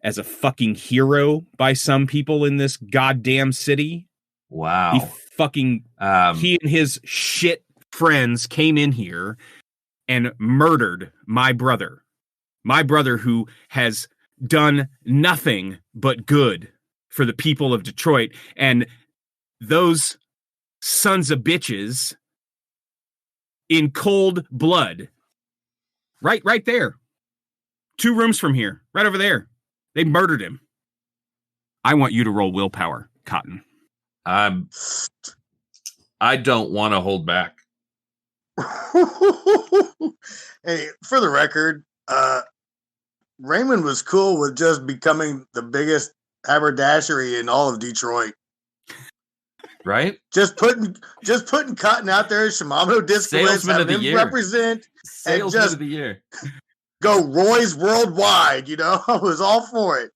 as a fucking hero by some people in this goddamn city. Wow. He and his shit friends came in here and murdered my brother who has done nothing but good for the people of Detroit. And those sons of bitches, in cold blood, right there, 2 rooms from here, right over there, they murdered him. I want you to roll willpower, Cotton. I don't want to hold back. Hey, for the record, Raymond was cool with just becoming the biggest haberdashery in all of Detroit. Right? Just putting Cotton out there, Shimamino Discowitz, having him represent, Salesman of the year. Go Roy's worldwide, you know? I was all for it.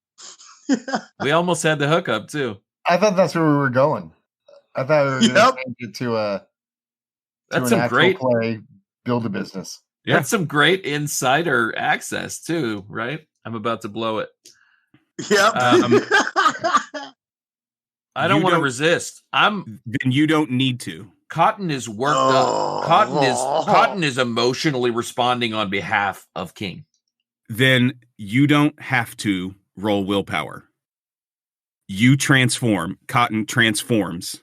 We almost had the hookup too. I thought that's where we were going. I thought we were going to change it to a That's some great play, build a business. Yeah. That's some great insider access too, right? I'm about to blow it. Yep. I don't want to resist. Then you don't need to. Cotton is worked up. Cotton is emotionally responding on behalf of King. Then you don't have to roll willpower. You transform. Cotton transforms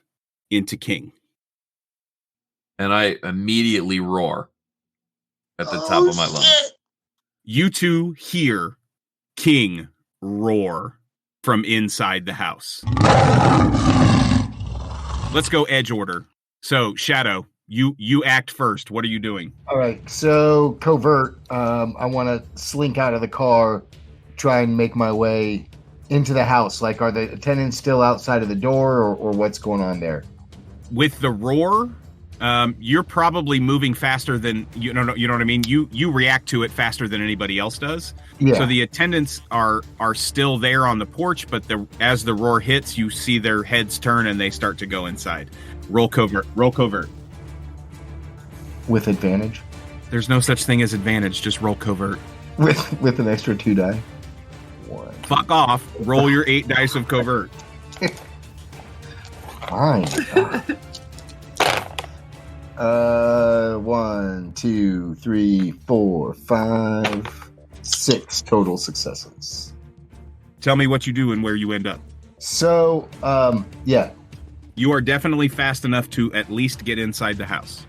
into King. And I immediately roar at the top of my lungs. You two hear King roar from inside the house. Let's go edge order. So, Shadow, you act first. What are you doing? All right. So, covert. I want to slink out of the car, try and make my way into the house. Like, are the attendants still outside of the door, or what's going on there? With the roar, you're probably moving faster than you know what I mean. You react to it faster than anybody else does. Yeah. So the attendants are still there on the porch, but as the roar hits, you see their heads turn and they start to go inside. Roll covert. With advantage? There's no such thing as advantage. Just roll covert. With an extra 2 die. 1. Fuck off. Roll your 8 dice of covert. Fine. 1, 2, 3, 4, 5, 6 total successes. Tell me what you do and where you end up. So, yeah. You are definitely fast enough to at least get inside the house.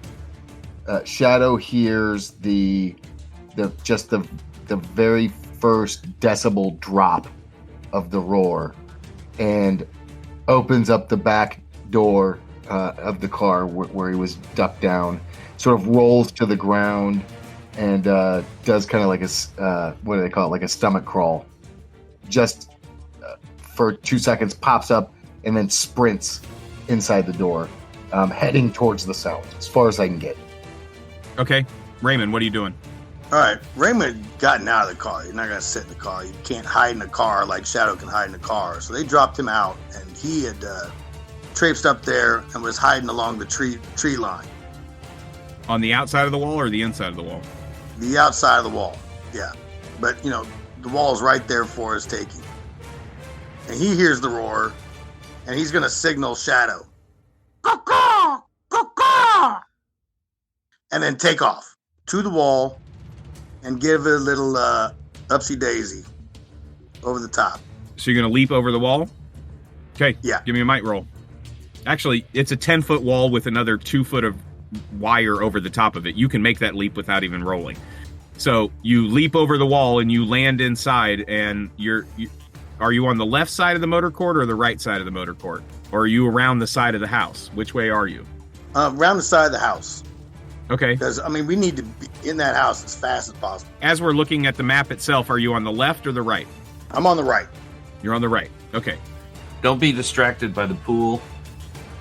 Shadow hears the very first decibel drop of the roar and opens up the back door of the car where he was ducked down, sort of rolls to the ground and does kind of like a what do they call it, like a stomach crawl, just for 2 seconds, pops up and then sprints inside the door, heading towards the sound as far as I can get. Okay, Raymond, what are you doing? All right, Raymond had gotten out of the car. You're not going to sit in the car. You can't hide in a car like Shadow can hide in a car. So they dropped him out, and he had traipsed up there and was hiding along the tree line. On the outside of the wall or the inside of the wall? The outside of the wall, yeah. But, the wall's right there for his taking. And he hears the roar, and he's going to signal Shadow. Caw-caw! Caw-caw! And then take off to the wall and give it a little upsy-daisy over the top. So you're going to leap over the wall? Okay, yeah. Give me a might roll. Actually, it's a 10-foot wall with another 2 foot of wire over the top of it. You can make that leap without even rolling. So you leap over the wall and you land inside, and are you on the left side of the motor court or the right side of the motor court? Or are you around the side of the house? Which way are you? Around the side of the house. Okay. Because, we need to be in that house as fast as possible. As we're looking at the map itself, are you on the left or the right? I'm on the right. You're on the right. Okay. Don't be distracted by the pool.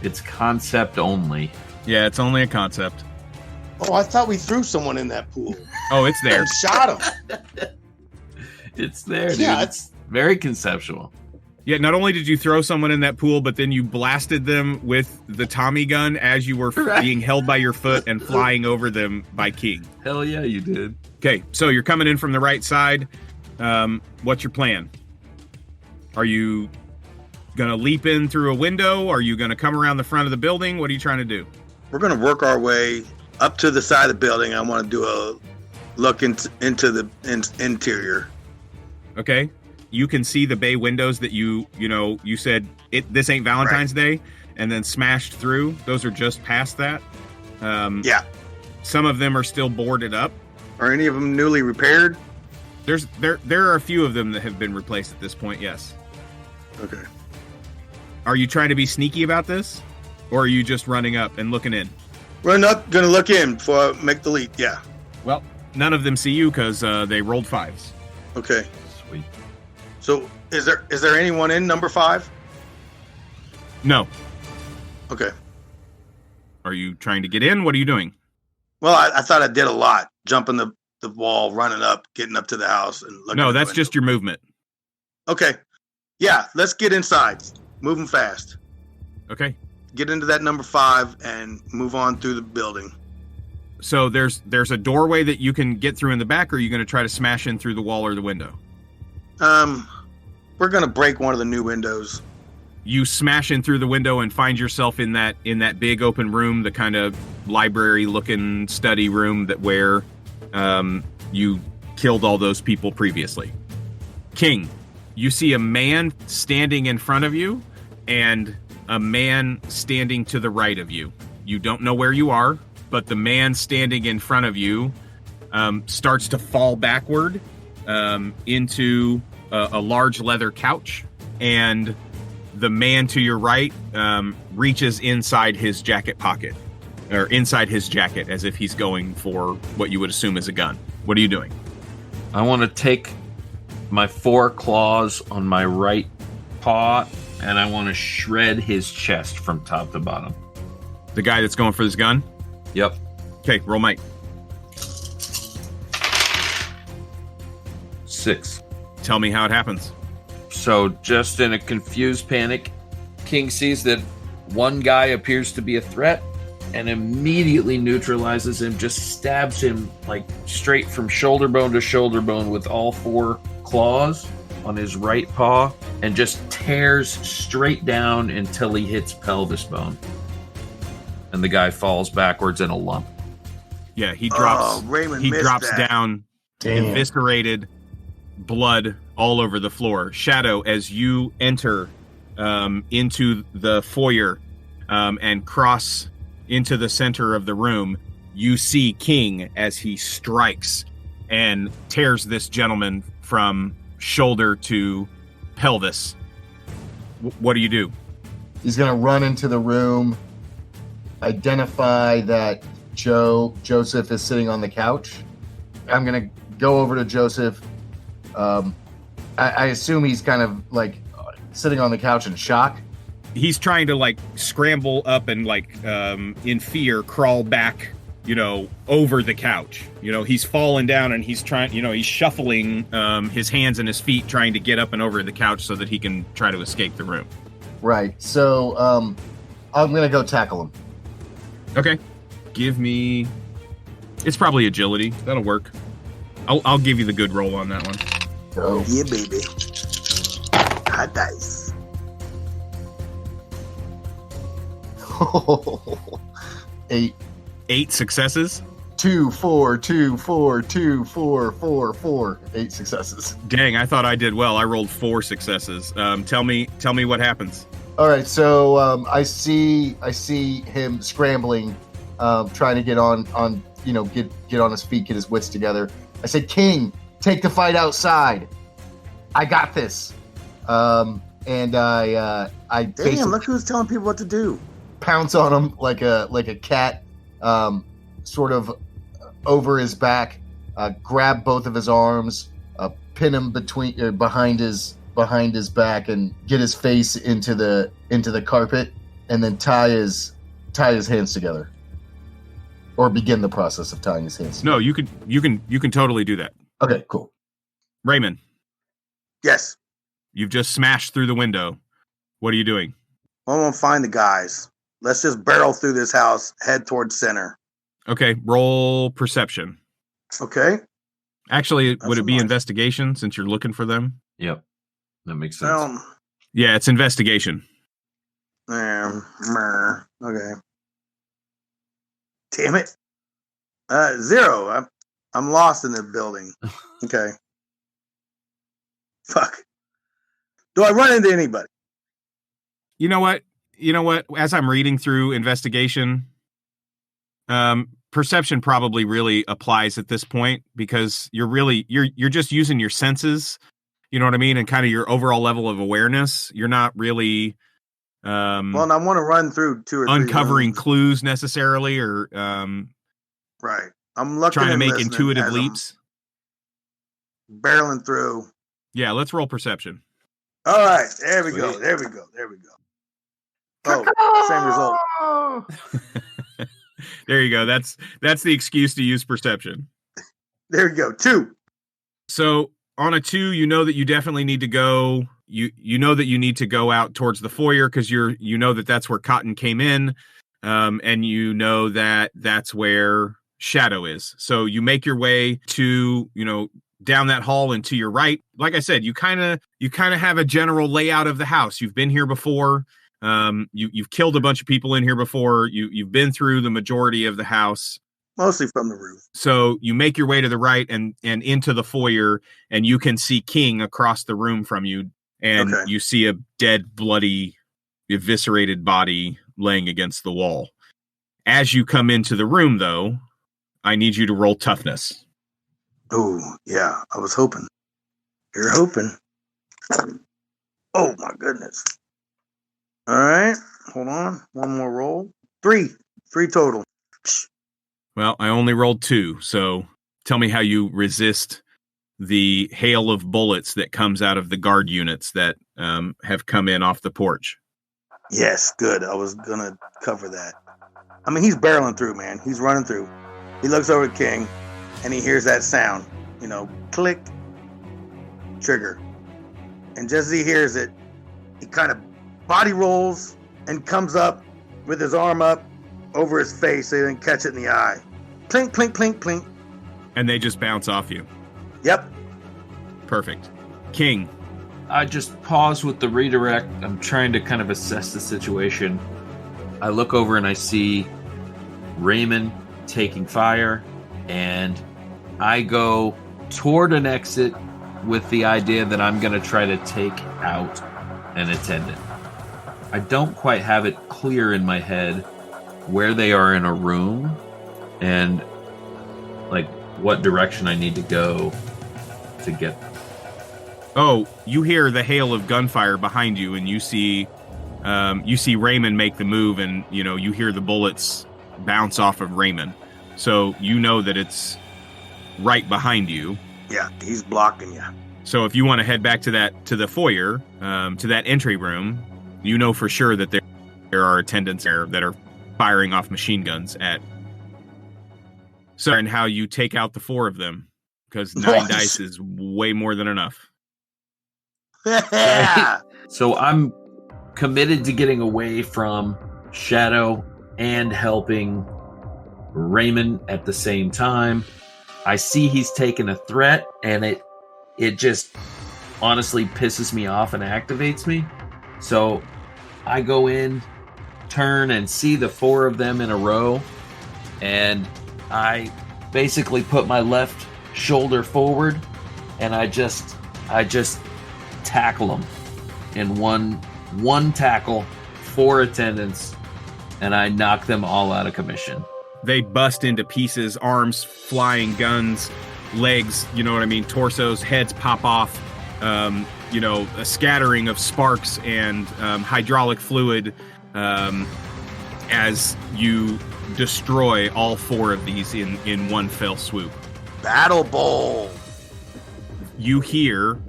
It's concept only. Yeah, it's only a concept. Oh, I thought we threw someone in that pool. Oh, it's there. And shot him. It's there, dude. Yeah, it's very conceptual. Yeah, not only did you throw someone in that pool, but then you blasted them with the Tommy gun as you were being held by your foot and flying over them by King. Hell yeah, you did. Okay, so you're coming in from the right side. What's your plan? Are you going to leap in through a window? Are you going to come around the front of the building? What are you trying to do? We're going to work our way up to the side of the building. I want to do a look into the interior. Okay. You can see the bay windows that you said this ain't Valentine's Day and then smashed through. Those are just past that. Yeah. Some of them are still boarded up. Are any of them newly repaired? There are a few of them that have been replaced at this point, yes. Okay. Are you trying to be sneaky about this? Or are you just running up and looking in? We're not going to look in before I make the leap, yeah. Well, none of them see you because they rolled 5s. Okay. Sweet. So, is there anyone in number 5? No. Okay. Are you trying to get in? What are you doing? Well, I thought I did a lot. Jumping the wall, running up, getting up to the house. And looking. No, that's just your movement. Okay. Yeah, let's get inside. Moving fast. Okay. get into that number 5 and move on through the building. So there's a doorway that you can get through in the back, or are you going to try to smash in through the wall or the window? We're gonna break one of the new windows. You smash in through the window and find yourself in that big open room, the kind of library-looking study room where you killed all those people previously. King, you see a man standing in front of you and a man standing to the right of you. You don't know where you are, but the man standing in front of you starts to fall backward into a large leather couch, and the man to your right reaches inside his jacket pocket, or inside his jacket, as if he's going for what you would assume is a gun. What are you doing? I want to take my 4 claws on my right paw, and I want to shred his chest from top to bottom. The guy that's going for this gun? Yep. Okay, roll might. 6. Tell me how it happens. So, just in a confused panic, King sees that one guy appears to be a threat and immediately neutralizes him, just stabs him like straight from shoulder bone to shoulder bone with all 4 claws on his right paw, and just tears straight down until he hits pelvis bone. And the guy falls backwards in a lump. Yeah, he drops. Raymond He missed drops that. down, eviscerated, blood all over the floor. Shadow, as you enter into the foyer and cross into the center of the room, you see King as he strikes and tears this gentleman from shoulder to pelvis. What do you do? He's going to run into the room, identify that Joseph is sitting on the couch. I'm going to go over to Joseph. I assume he's kind of like sitting on the couch in shock. He's trying to like scramble up and like in fear crawl back, over the couch. He's fallen down and he's trying, he's shuffling his hands and his feet trying to get up and over the couch so that he can try to escape the room. Right. So I'm going to go tackle him. Okay. Give me... It's probably agility. That'll work. I'll give you the good roll on that one. Go. Yeah, baby. Hot dice. Eight. 8 successes? 2, 4, 2, 4, 2, 4, 4, 4. 8 successes. Dang, I thought I did well. I rolled 4 successes. Tell me what happens. All right, so I see him scrambling, trying to get on get on his feet, get his wits together. I said, "King, take the fight outside. I got this." And I Damn, look who's telling people what to do. pounce on him like a cat, sort of over his back, grab both of his arms, pin him behind his back, and get his face into the carpet, and then tie his hands together, or begin the process of tying his hands together. No, you can totally do that. Okay, cool. Raymond, Yes. you've just smashed through the window. What are you doing? I'm gonna find the guys. Let's just barrel through this house, head towards center. Okay, roll perception. Okay. Actually, That's would it be nice. investigation since you're looking for them? Yep. That makes sense. Yeah, it's investigation. Okay. Damn it. 0. I'm lost in the building. Okay. Fuck. Do I run into anybody? You know what? As I'm reading through investigation, perception probably really applies at this point, because you're just using your senses, you know what I mean, and kind of your overall level of awareness. You're not really Well, and I want to run through 2 or 3 uncovering rooms. clues necessarily, or Right. I'm looking trying to and make listening intuitive as I'm leaps. barreling through. Yeah, let's roll perception. All right. There we go. Sweet. There we go. There we go. Oh, same result. There you go. That's the excuse to use perception. There we go. 2. So on a 2, you know that you definitely need to go you know that you need to go out towards the foyer because you know that that's where Cotton came in, and you know that that's where Shadow is. So you make your way to, down that hall and to your right. Like I said, you kind of have a general layout of the house. You've been here before. You've killed a bunch of people in here before. You've been through the majority of the house. Mostly from the roof. So you make your way to the right and into the foyer, and you can see King across the room from you, and you see a dead, bloody, eviscerated body laying against the wall. As you come into the room, though, I need you to roll toughness. Oh, yeah. I was hoping. You're hoping. Oh, my goodness. All right. Hold on. One more roll. 3 total. Well, I only rolled 2, so tell me how you resist the hail of bullets that comes out of the guard units that have come in off the porch. Yes, good. I was going to cover that. I mean, he's barreling through, man. He's running through. He looks over at King, and he hears that sound. Click, trigger. And just as he hears it, he kind of body rolls and comes up with his arm up over his face so he didn't catch it in the eye. Plink, plink, plink, plink. And they just bounce off you. Yep. Perfect. King. I just pause with the redirect. I'm trying to kind of assess the situation. I look over and I see Raymond taking fire, and I go toward an exit with the idea that I'm going to try to take out an attendant. I don't quite have it clear in my head where they are in a room and what direction I need to go to get them. Oh, you hear the hail of gunfire behind you, and you see Raymond make the move, and you hear the bullets bounce off of Raymond. So you know that it's right behind you. Yeah, he's blocking you. So if you want to head back to the foyer, to that entry room, you know for sure that there are attendants there that are firing off machine guns at. So, and how you take out the 4 of them, because 9 dice is way more than enough. Yeah. So I'm committed to getting away from Shadow and helping Raymond at the same time. I see he's taken a threat, and it just honestly pisses me off and activates me. So I go in, turn, and see the 4 of them in a row, and I basically put my left shoulder forward, and I just tackle them in one tackle, 4 attendants, and I knock them all out of commission. They bust into pieces, arms flying, guns, legs, torsos, heads pop off, a scattering of sparks and hydraulic fluid as you destroy all 4 of these in one fell swoop. Battle Bowl. You hear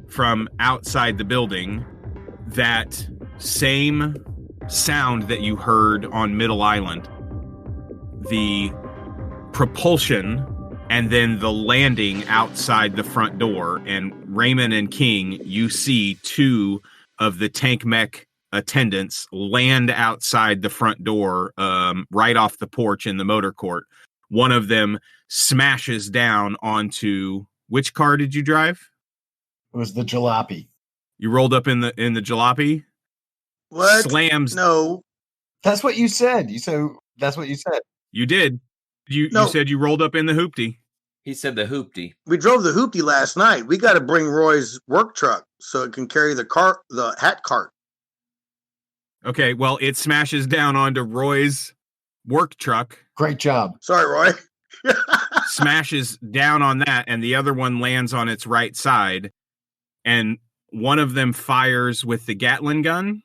from outside the building that same sound that you heard on Middle Island. The propulsion and then the landing outside the front door. And Raymond and King, you see 2 of the tank mech attendants land outside the front door, right off the porch in the motor court. One of them smashes down onto, which car did you drive? It was the jalopy. You rolled up in the jalopy? What? Slams. No. That's what you said. That's what you said. You did. You said you rolled up in the hoopty. He said the hoopty. We drove the hoopty last night. We got to bring Roy's work truck so it can carry the hat cart. Okay, well, it smashes down onto Roy's work truck. Great job. Sorry, Roy. Smashes down on that, and the other one lands on its right side. And one of them fires with the Gatling gun,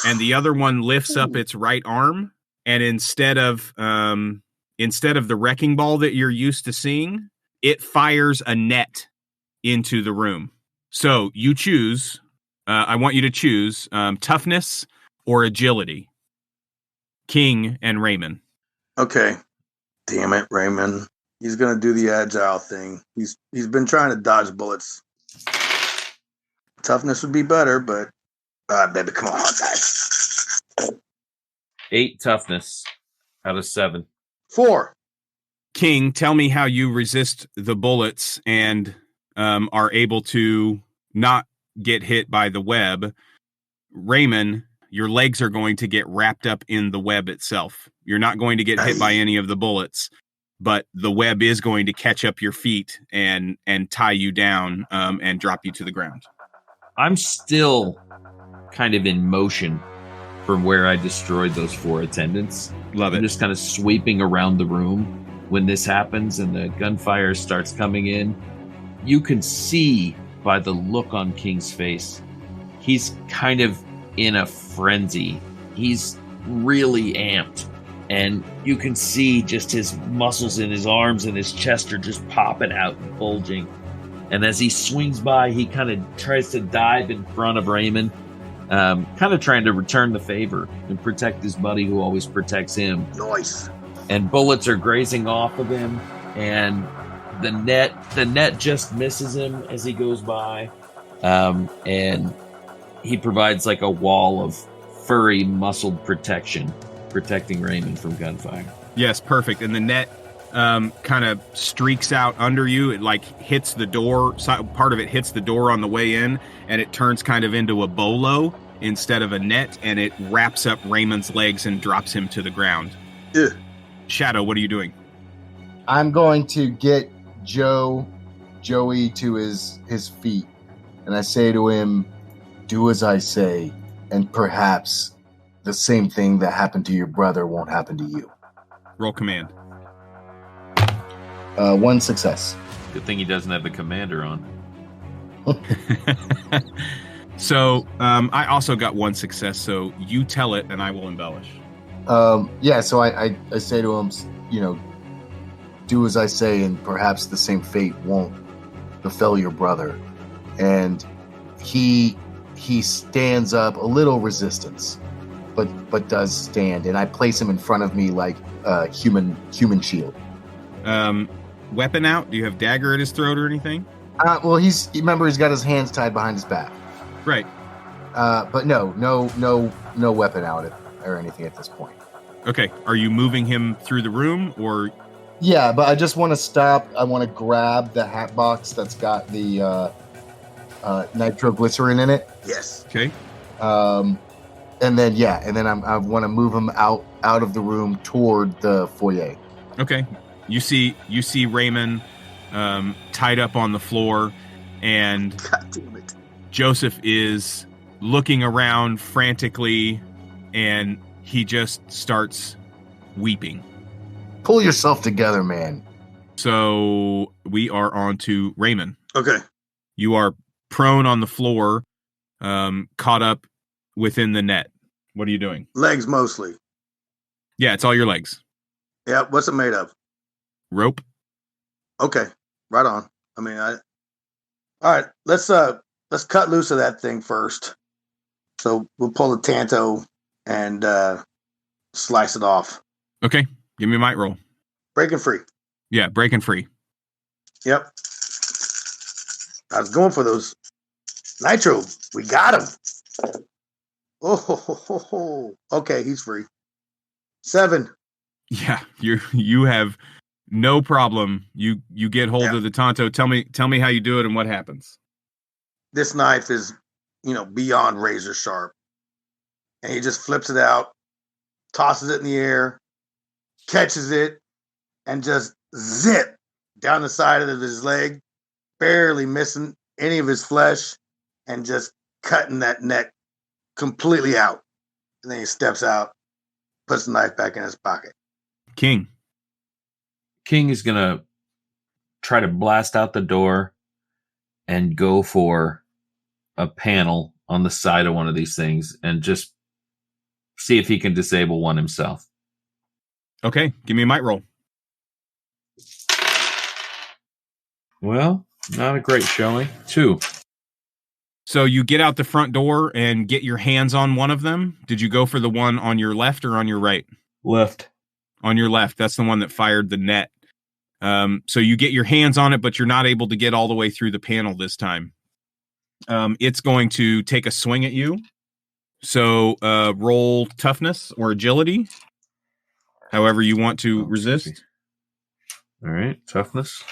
and the other one lifts up its right arm. And instead of the wrecking ball that you're used to seeing, it fires a net into the room. So you choose. I want you to choose toughness or agility. King and Raymond. Okay. Damn it, Raymond. He's gonna do the agile thing. He's been trying to dodge bullets. Toughness would be better, but baby, come on, guys. 8 toughness out of 7. 4. King, tell me how you resist the bullets and are able to not get hit by the web. Raymond, your legs are going to get wrapped up in the web itself. You're not going to get hit by any of the bullets, but the web is going to catch up your feet and tie you down and drop you to the ground. I'm still kind of in motion from where I destroyed those 4 attendants. Love it. I'm just kind of sweeping around the room when this happens and the gunfire starts coming in. You can see by the look on King's face, he's kind of in a frenzy. He's really amped. And you can see just his muscles in his arms and his chest are just popping out and bulging. And as he swings by, he kind of tries to dive in front of Raymond, kind of trying to return the favor and protect his buddy who always protects him. Nice. And bullets are grazing off of him, and the net just misses him as he goes by, and he provides like a wall of furry, muscled protection, protecting Raymond from gunfire. Yes, perfect. And the net kind of streaks out under you. It like hits the door. Part of it hits the door on the way in, and it turns kind of into a bolo instead of a net, and it wraps up Raymond's legs and drops him to the ground. Ugh. Shadow, what are you doing? I'm going to get Joey to his feet, and I say to him, do as I say, and perhaps the same thing that happened to your brother won't happen to you. Roll command. 1 success. Good thing he doesn't have the commander on. So I also got 1 success, so you tell it and I will embellish. So I say to him, do as I say, and perhaps the same fate won't befell your brother. And he stands up, a little resistance, but does stand, and I place him in front of me like a human shield. Weapon out? Do you have dagger at his throat or anything? Well, he's got his hands tied behind his back. Right. But no weapon out or anything at this point. Okay. Are you moving him through the room or? Yeah, but I just want to stop. I want to grab the hat box that's got the nitroglycerin in it. Yes. Okay. And then I want to move him out of the room toward the foyer. Okay. You see Raymond tied up on the floor, and God damn it. Joseph is looking around frantically, and he just starts weeping. Pull yourself together, man. So we are on to Raymond. Okay. You are prone on the floor, caught up within the net. What are you doing? Legs mostly. Yeah, it's all your legs. Yeah. What's it made of? Rope. Okay. Right on. All right. Let's cut loose of that thing first. So we'll pull the tanto and slice it off. Okay. Give me a might roll. Breaking free. Yeah, breaking free. Yep. I was going for those nitro. We got him. Oh, okay. He's free. 7. Yeah, you have no problem. You get hold of the tanto. Tell me how you do it and what happens. This knife is, beyond razor sharp. And he just flips it out, tosses it in the air, catches it, and just zip down the side of his leg, barely missing any of his flesh, and just cutting that neck completely out. And then he steps out, puts the knife back in his pocket. King is going to try to blast out the door and go for a panel on the side of one of these things and just see if he can disable one himself. Okay, give me a might roll. Well, not a great showing. 2. So you get out the front door and get your hands on one of them. Did you go for the one on your left or on your right? Left. On your left. That's the one that fired the net. So you get your hands on it, but you're not able to get all the way through the panel this time. It's going to take a swing at you. So roll toughness or agility, however you want to resist. Creepy. All right, toughness.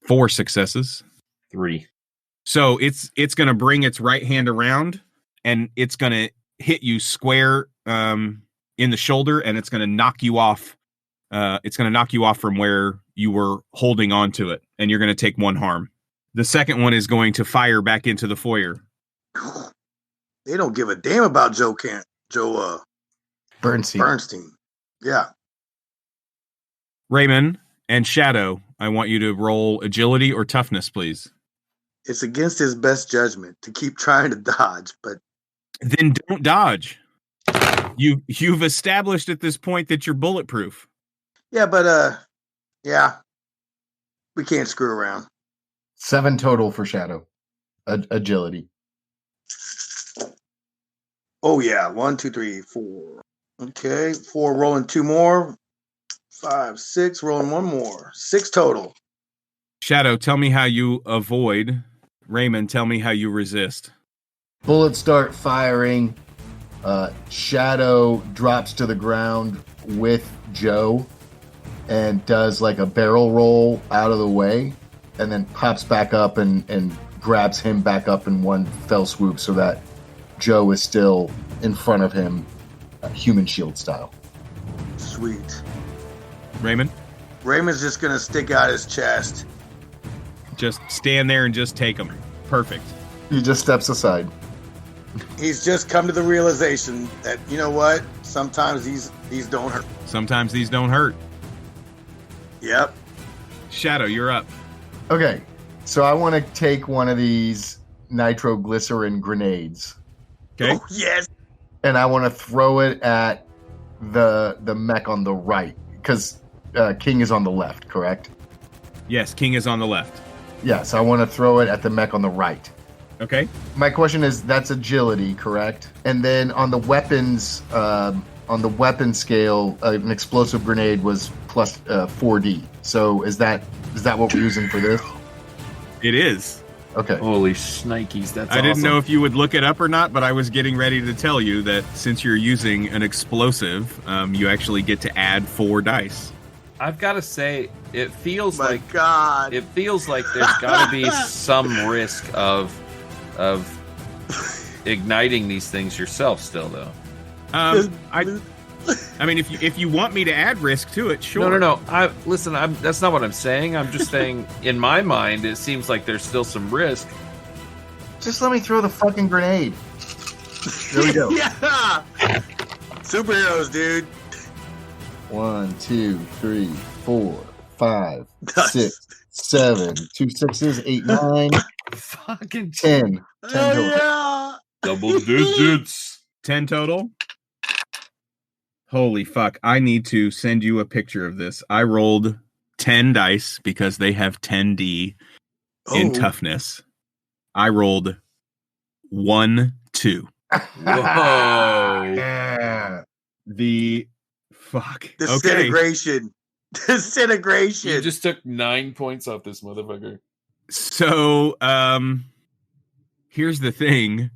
4 successes. 3. So it's going to bring its right hand around, and it's going to hit you square in the shoulder, and it's going to knock you off. It's going to knock you off from where you were holding on to it, and you're going to take 1 harm. The second one is going to fire back into the foyer. They don't give a damn about Joe Bernstein. Yeah. Raymond and Shadow, I want you to roll agility or toughness, please. It's against his best judgment to keep trying to dodge, but Then don't dodge. You've established at this point that you're bulletproof. yeah, but yeah, we can't screw around. 7 total for Shadow. Agility. Oh yeah, 1, 2, 3, 4. Okay, 4 rolling 2 more. 5, 6 rolling 1 more. 6 total. Shadow, tell me how you avoid. Raymond, tell me how you resist. Bullets start firing. Shadow drops to the ground with Joe and does like a barrel roll out of the way, and then pops back up and grabs him back up in one fell swoop so that Joe is still in front of him, human shield style. Sweet. Raymond? Raymond's just gonna stick out his chest. Just stand there and just take them. Perfect. He just steps aside. He's just come to the realization that, you know what? Sometimes these don't hurt. Sometimes these don't hurt. Yep. Shadow, you're up. Okay, so I want to take one of these nitroglycerin grenades, Okay. Oh, yes. and I want to throw it at the mech on the right, because King is on the left, correct? Yes, King is on the left. Yes, I want to throw it at the mech on the right. Okay. My question is, that's agility, correct? And then on the weapons scale, an explosive grenade was plus 4D. So is that what we're using for this? It is. Okay. Holy shnikes, that's I didn't awesome. know if you would look it up or not, but I was getting ready to tell you that since you're using an explosive, you actually get to add 4 dice. I've got to say, it feels My like God. it feels like there's got to be some risk of igniting these things yourself still, though. I mean, if you want me to add risk to it, sure. No. That's not what I'm saying. I'm just saying, in my mind, it seems like there's still some risk. Just let me throw the fucking grenade. There we go. Yeah. Superheroes, dude. 1, 2, 3, 4, 5, Nice. 6, 7, 2 6s, 8, 9, Fucking 10. 10 Hell total. yeah. double digits. 10 total? Holy fuck. I need to send you a picture of this. I rolled 10 dice because they have 10D in Oh. toughness. I rolled 1, 2. Whoa. Yeah. The fuck. Okay. Disintegration. Disintegration. You just took 9 points off this motherfucker. So, here's the thing.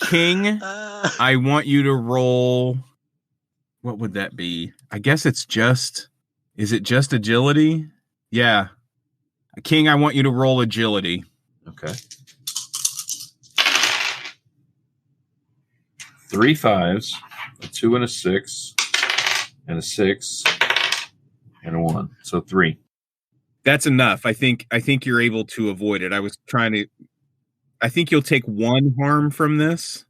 King, I want you to roll. What would that be? I guess it's just. Is it just agility? Yeah. King, I want you to roll agility. Okay. 3 5s, a 2 and a 6, and a 6, and a 1. So 3. That's enough. I think you're able to avoid it. I think you'll take 1 harm from this.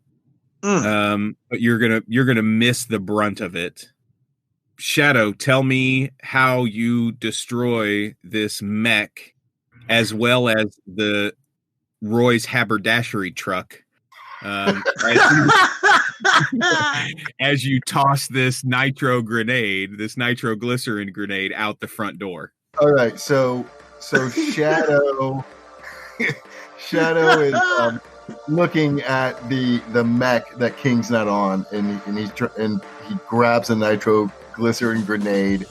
But you're gonna miss the brunt of it. Shadow, tell me how you destroy this mech, as well as the Roy's haberdashery truck. As you toss this nitroglycerin grenade out the front door. All right, so Shadow is looking at the mech that King's not on, and he grabs a nitroglycerin grenade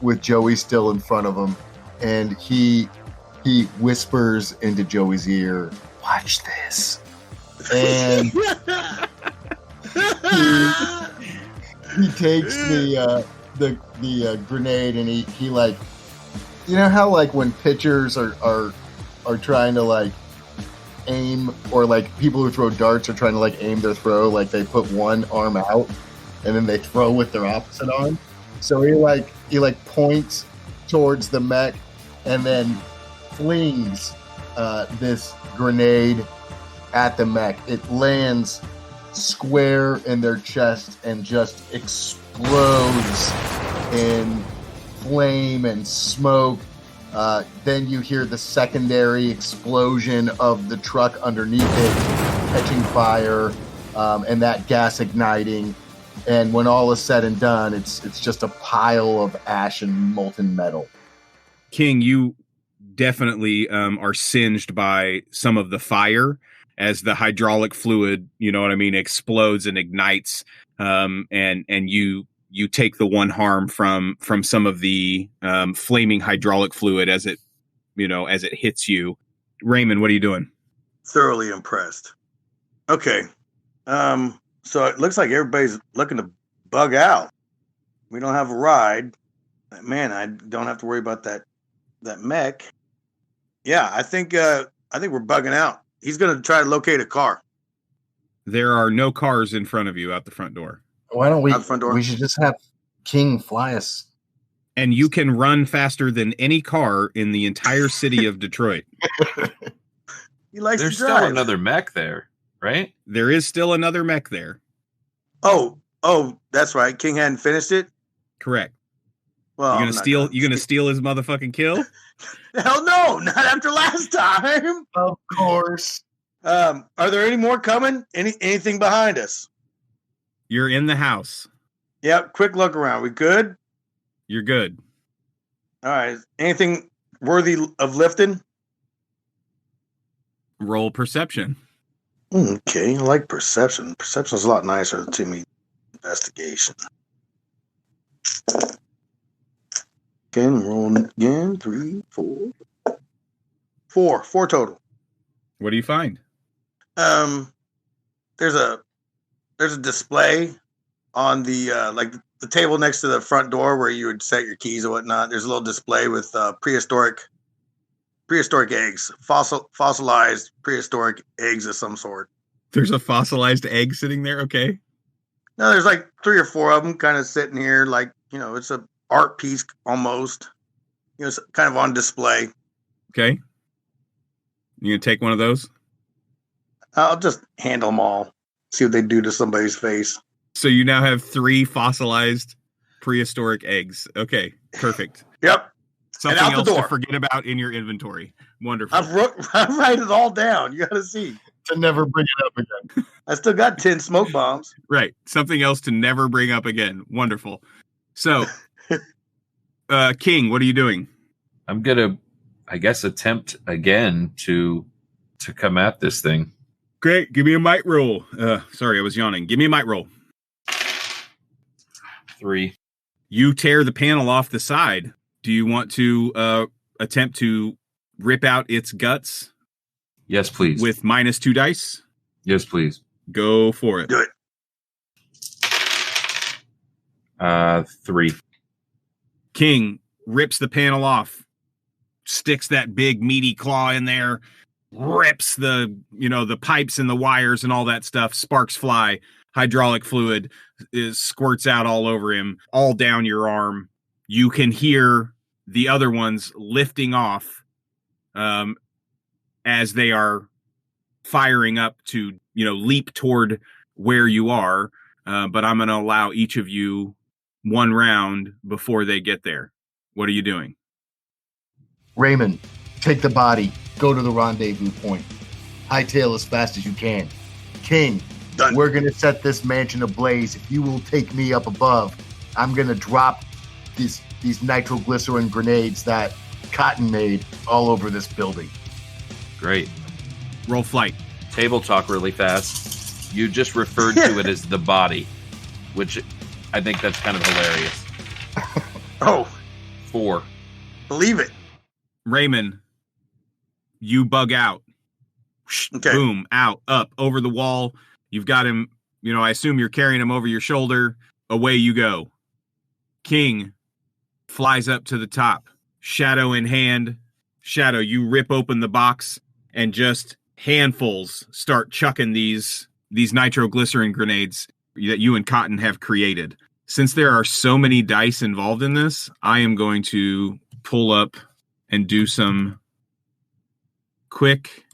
with Joey still in front of him, and he he whispers into Joey's ear, "Watch this," and he takes the grenade and he like, you know how like when pitchers are trying to like aim, or like people who throw darts are trying to like aim their throw, like they put one arm out and then they throw with their opposite arm. So he points towards the mech and then flings this grenade at the mech. It lands square in their chest and just explodes in flame and smoke. Then you hear the secondary explosion of the truck underneath it catching fire, and that gas igniting. And when all is said and done, it's just a pile of ash and molten metal. King, you definitely are singed by some of the fire as the hydraulic fluid, you know what I mean, explodes and ignites, and you take the one harm from some of the flaming hydraulic fluid as it hits you. Raymond, what are you doing? Thoroughly impressed. Okay. So it looks like everybody's looking to bug out. We don't have a ride. Man, I don't have to worry about that mech. Yeah, I think we're bugging out. He's going to try to locate a car. There are no cars in front of you out the front door. Why don't we? Out the front door? We should just have King fly us. And you can run faster than any car in the entire city of Detroit. He likes There's to drive. still another mech there, right? There is still another mech there. Oh, that's right. King hadn't finished it. Correct. Well, You're gonna steal his motherfucking kill? Hell no, not after last time. Of course. Are there any more coming? Anything behind us? You're in the house. Yep. Quick look around. We good? You're good. All right. Anything worthy of lifting? Roll perception. Okay, I like perception. Perception's a lot nicer to me. Investigation. Again, rolling again. 3, 4. 4 total. What do you find? There's a display on the the table next to the front door where you would set your keys and whatnot. There's a little display with prehistoric eggs, fossilized prehistoric eggs of some sort. There's a fossilized egg sitting there. Okay. No, there's like 3 or 4 of them kind of sitting here, like, it's a art piece almost. It's kind of on display. Okay. You gonna take one of those? I'll just handle them all. See what they do to somebody's face. So you now have 3 fossilized prehistoric eggs. Okay, perfect. Yep. Something and out else the door. to forget about in your inventory. Wonderful. I write it all down. You got to see. To never bring it up again. I still got 10 smoke bombs. Right. Something else to never bring up again. Wonderful. So, King, what are you doing? I'm gonna, I guess, attempt again to come at this thing. Great. Give me a might roll. Sorry, I was yawning. Give me a might roll. 3. You tear the panel off the side. Do you want to attempt to rip out its guts? Yes, please. With -2 dice? Yes, please. Go for it. Do it. 3. King rips the panel off, sticks that big meaty claw in there, rips the pipes and the wires and all that stuff. Sparks fly. Hydraulic fluid squirts out all over him, all down your arm. You can hear the other ones lifting off as they are firing up to, leap toward where you are. But I'm going to allow each of you 1 round before they get there. What are you doing? Raymond, take the body. Go to the rendezvous point. Hightail as fast as you can. King, Done. We're going to set this mansion ablaze. If you will take me up above, I'm going to drop these nitroglycerin grenades that Cotton made all over this building. Great. Roll flight. Table talk really fast. You just referred to it as the body, which I think that's kind of hilarious. Oh, 4. believe it. Raymond, you bug out. Okay. Boom, out, up, over the wall. You've got him, I assume you're carrying him over your shoulder. Away you go. King flies up to the top, shadow in hand. Shadow, you rip open the box and just handfuls start chucking these nitroglycerin grenades that you and Cotton have created. Since there are so many dice involved in this, I am going to pull up and do some quick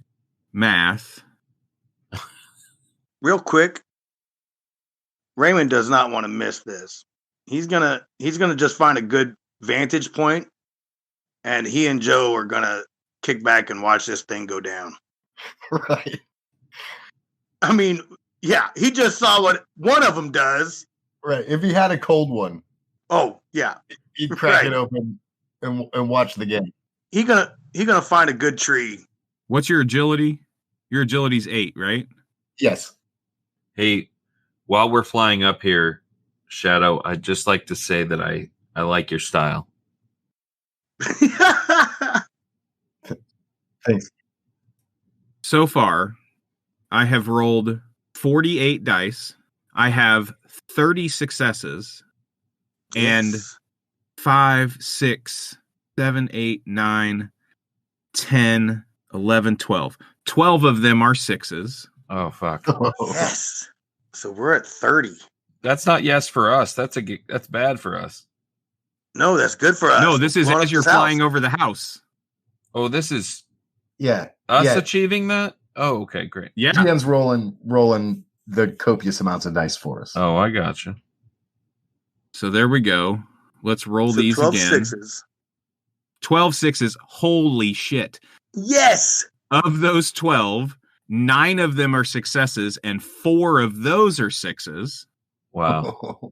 math. Real quick, Raymond does not want to miss this. He's gonna just find a good vantage point, and he and Joe are gonna kick back and watch this thing go down. Right. I mean, yeah, he just saw what one of them does. Right. If he had a cold one, Oh yeah, he'd crack Right. it open and watch the game. he gonna find a good tree. What's your agility? Your agility's 8, right? Yes. Hey, while we're flying up here, Shadow, I'd just like to say that I like your style. Thanks. So far, I have rolled 48 dice. I have 30 successes. And Yes. 5, 6, 7, 8, 9, 10, 11, 12. 12 of them are 6s. Oh fuck. Yes. So we're at 30. That's not yes for us. That's bad for us. No, that's good for us. No, this is Blowing as up you're this house. flying over the house. Oh, this is Yeah. us Yeah. achieving that? Oh, okay, great. Yeah. GM's rolling the copious amounts of dice for us. Oh, I gotcha. So there we go. Let's roll So these 12 again. sixes. 12 6s. Holy shit. Yes. Of those 12, 9 of them are successes and 4 of those are 6s. Wow.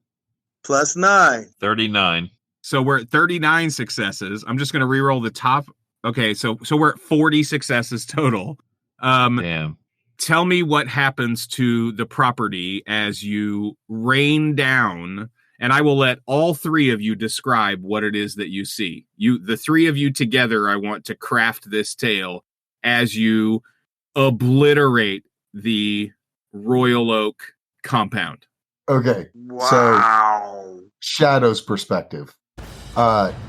Plus 9. 39. So we're at 39 successes. I'm just going to re-roll the top. Okay, so we're at 40 successes total. Damn. Tell me what happens to the property as you rain down, and I will let all 3 of you describe what it is that you see. The 3 of you together, I want to craft this tale as you obliterate the Royal Oak compound. Okay. Wow. Shadow's perspective.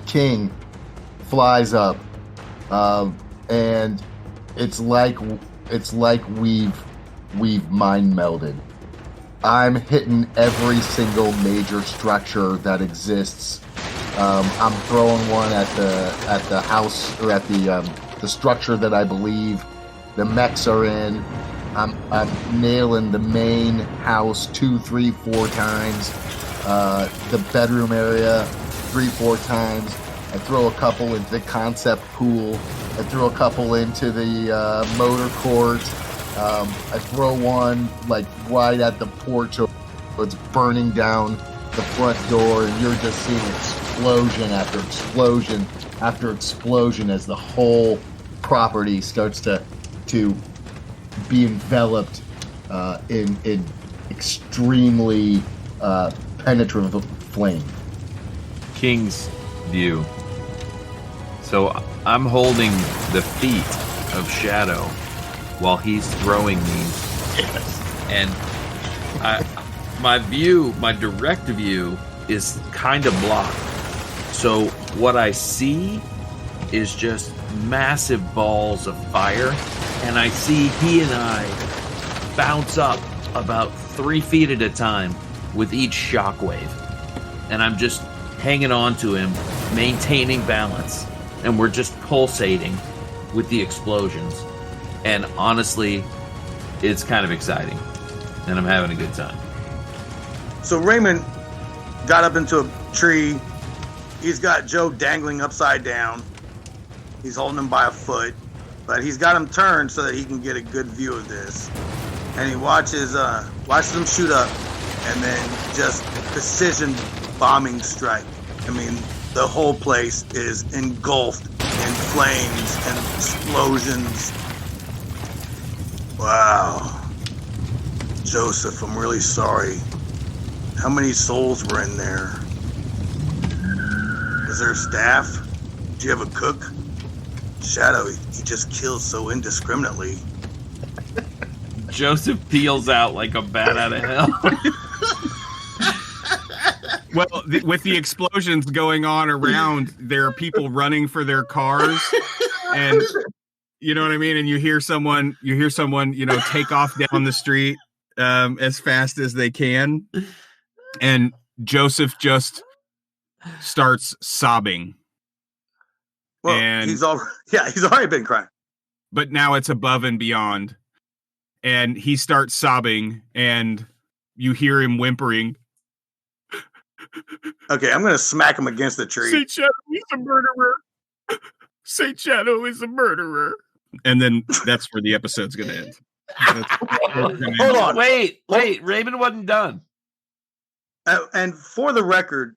King flies up, and it's like we've mind melded. I'm hitting every single major structure that exists. I'm throwing one at the house, or at the structure that I believe the mechs are in. I'm nailing the main house 2, 3, 4 times. The bedroom area 3, 4 times. I throw a couple into the concept pool. I throw a couple into the motor court. I throw one like right at the porch, so it's burning down the front door, and you're just seeing explosion after explosion after explosion as the whole property starts to be enveloped in extremely penetrative flame. King's view. So I'm holding the feet of Shadow while he's throwing these. And my direct view is kind of blocked. So what I see is just massive balls of fire, and I see he and I bounce up about 3 feet at a time with each shockwave. And I'm just hanging on to him, maintaining balance, and we're just pulsating with the explosions. And honestly, it's kind of exciting, and I'm having a good time. So Raymond got up into a tree. He's got Joe dangling upside down. He's holding him by a foot, but he's got him turned so that he can get a good view of this. And he watches them shoot up, and then just precision bombing strike. I mean, the whole place is engulfed in flames and explosions. Wow. Joseph, I'm really sorry. How many souls were in there? Was there staff? Do you have a cook? Shadow, he just kills so indiscriminately. Joseph peels out like a bat out of hell. Well, with the explosions going on around, there are people running for their cars, and you know what I mean. And you hear someone, take off down the street as fast as they can, and Joseph just starts sobbing. Well, and he's already been crying. But now it's above and beyond, and he starts sobbing, and you hear him whimpering. Okay, I'm gonna smack him against the tree. Saint Shadow is a murderer. Saint Shadow is a murderer. And then that's where the episode's gonna end. Hold on. Wait. Raymond wasn't done. And for the record,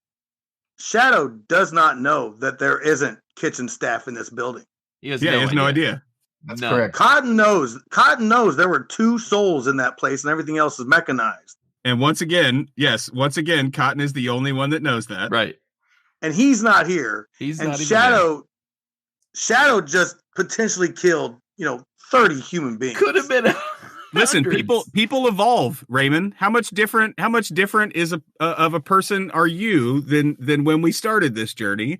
Shadow does not know that there isn't kitchen staff in this building. He has no idea. That's correct. Cotton knows there were 2 souls in that place and everything else is mechanized. And once again, Cotton is the only one that knows that. Right. And he's not here. He's and not even there. Shadow just potentially killed, 30 human beings. Could have been. Listen, hundreds. people evolve, Raymond. How much different is of a person are you than when we started this journey?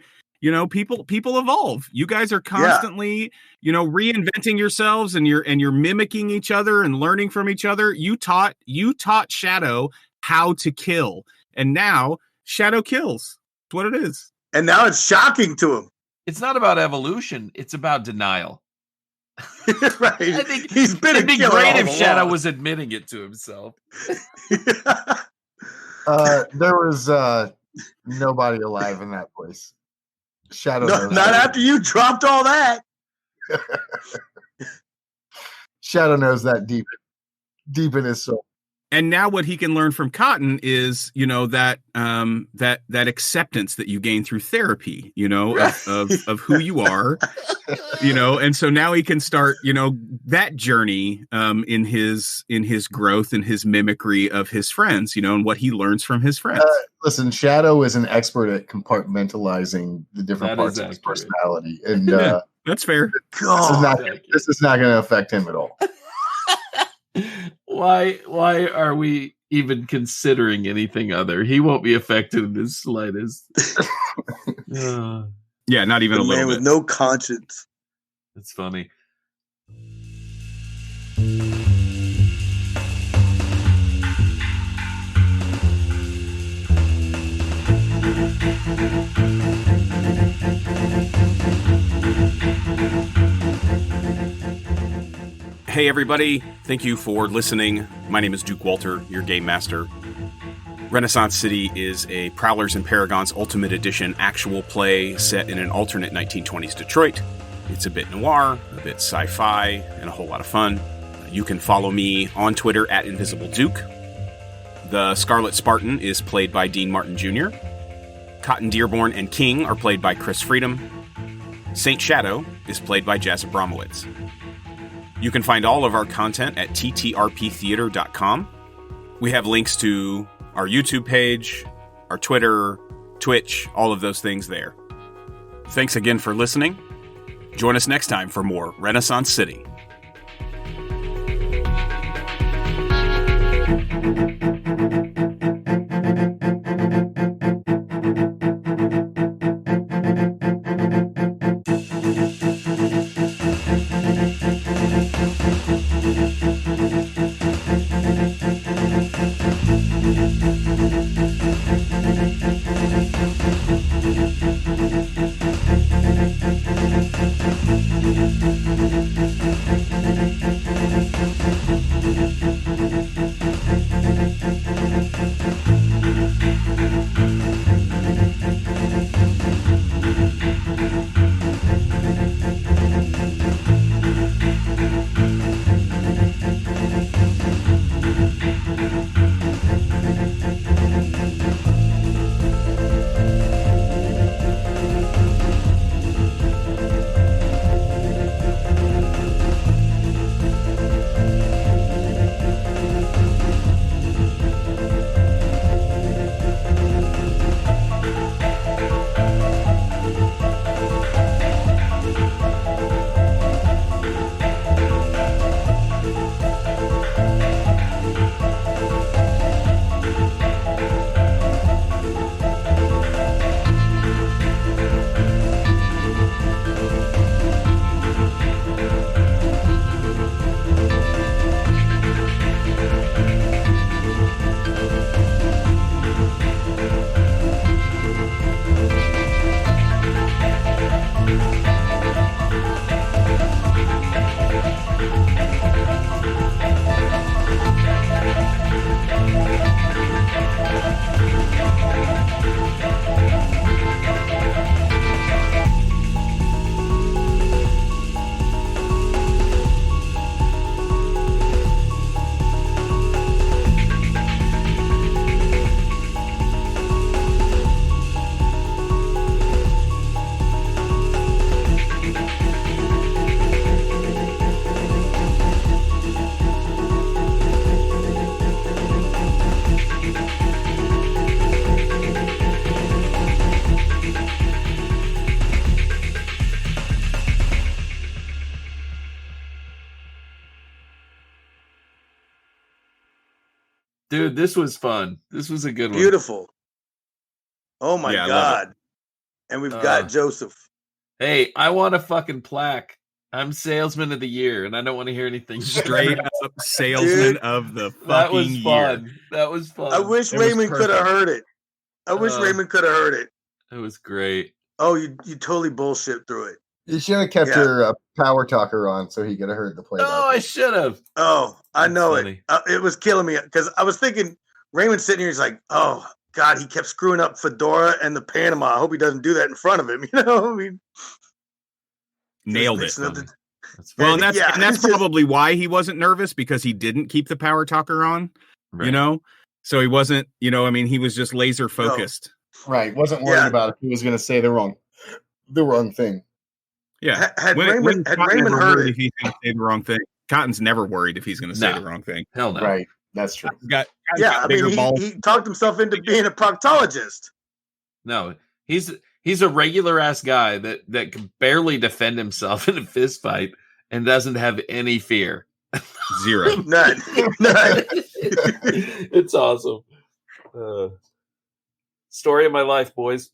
People evolve. You guys are constantly, reinventing yourselves, and you're mimicking each other and learning from each other. You taught Shadow how to kill, and now Shadow kills. That's what it is. And now it's shocking to him. It's not about evolution. It's about denial. Right. I think he's been it'd be a killer great all if Shadow along. was admitting it to himself. There was nobody alive in that place. Shadow knows not that. after you dropped all that. Shadow knows that deep in his soul. And now what he can learn from Cotton is, that acceptance that you gain through therapy, of who you are, and so now he can start, that journey in his growth and his mimicry of his friends, and what he learns from his friends. Listen, Shadow is an expert at compartmentalizing the different That parts is of his accurate. personality. And Yeah, that's fair. this is not going to affect him at all. Why are we even considering anything other? He won't be affected in the slightest. Yeah, not even The a little man bit. with no conscience. It's funny. Hey everybody, thank you for listening. My name is Duke Walter, your game master. Renaissance City is a Prowlers and Paragons Ultimate Edition actual play set in an alternate 1920s Detroit. It's a bit noir, a bit sci-fi, and a whole lot of fun. You can follow me on Twitter at Invisible Duke. The Scarlet Spartan is played by Dean Martin Jr. Cotton Dearborn and King are played by Chris Freedom. Saint Shadow is played by Jazz Abramowitz. You can find all of our content at ttrptheater.com. We have links to our YouTube page, our Twitter, Twitch, all of those things there. Thanks again for listening. Join us next time for more Renaissance City. Dude, this was fun. This was a good one. Beautiful. Oh my Yeah, I love God. And we've got Joseph. Hey, I want a fucking plaque. I'm salesman of the year, and I don't want to hear anything. Straight up salesman of the fucking That was year. fun. That was fun. I wish It was Raymond could have perfect. heard it. I wish Raymond could have heard it. It was great. Oh, you totally bullshit through it. You should have kept your power talker on so he could have heard the play. Oh, I should have. Oh, I That's know funny. it. It was killing me because I was thinking Raymond sitting here. He's like, oh God, he kept screwing up Fedora and the Panama. I hope he doesn't do that in front of him. You know, I mean, Nailed it. That's Well, funny. and that's, Yeah, and that's it's just- probably why he wasn't nervous, because he didn't keep the power talker on, Right. you know? So he wasn't, I mean, he was just laser focused. Right, wasn't worried about if he was going to say the wrong thing. Yeah. Had When Raymond Cotton never heard worried it, if he's going to say the wrong thing. Cotton's never worried if he's going to say No. the wrong thing. Hell no. Right, that's true. Got yeah, I bigger mean, balls. he talked himself into being a proctologist. No, he's a regular ass guy that can barely defend himself in a fist fight and doesn't have any fear. Zero. None. It's awesome. Story of my life, boys.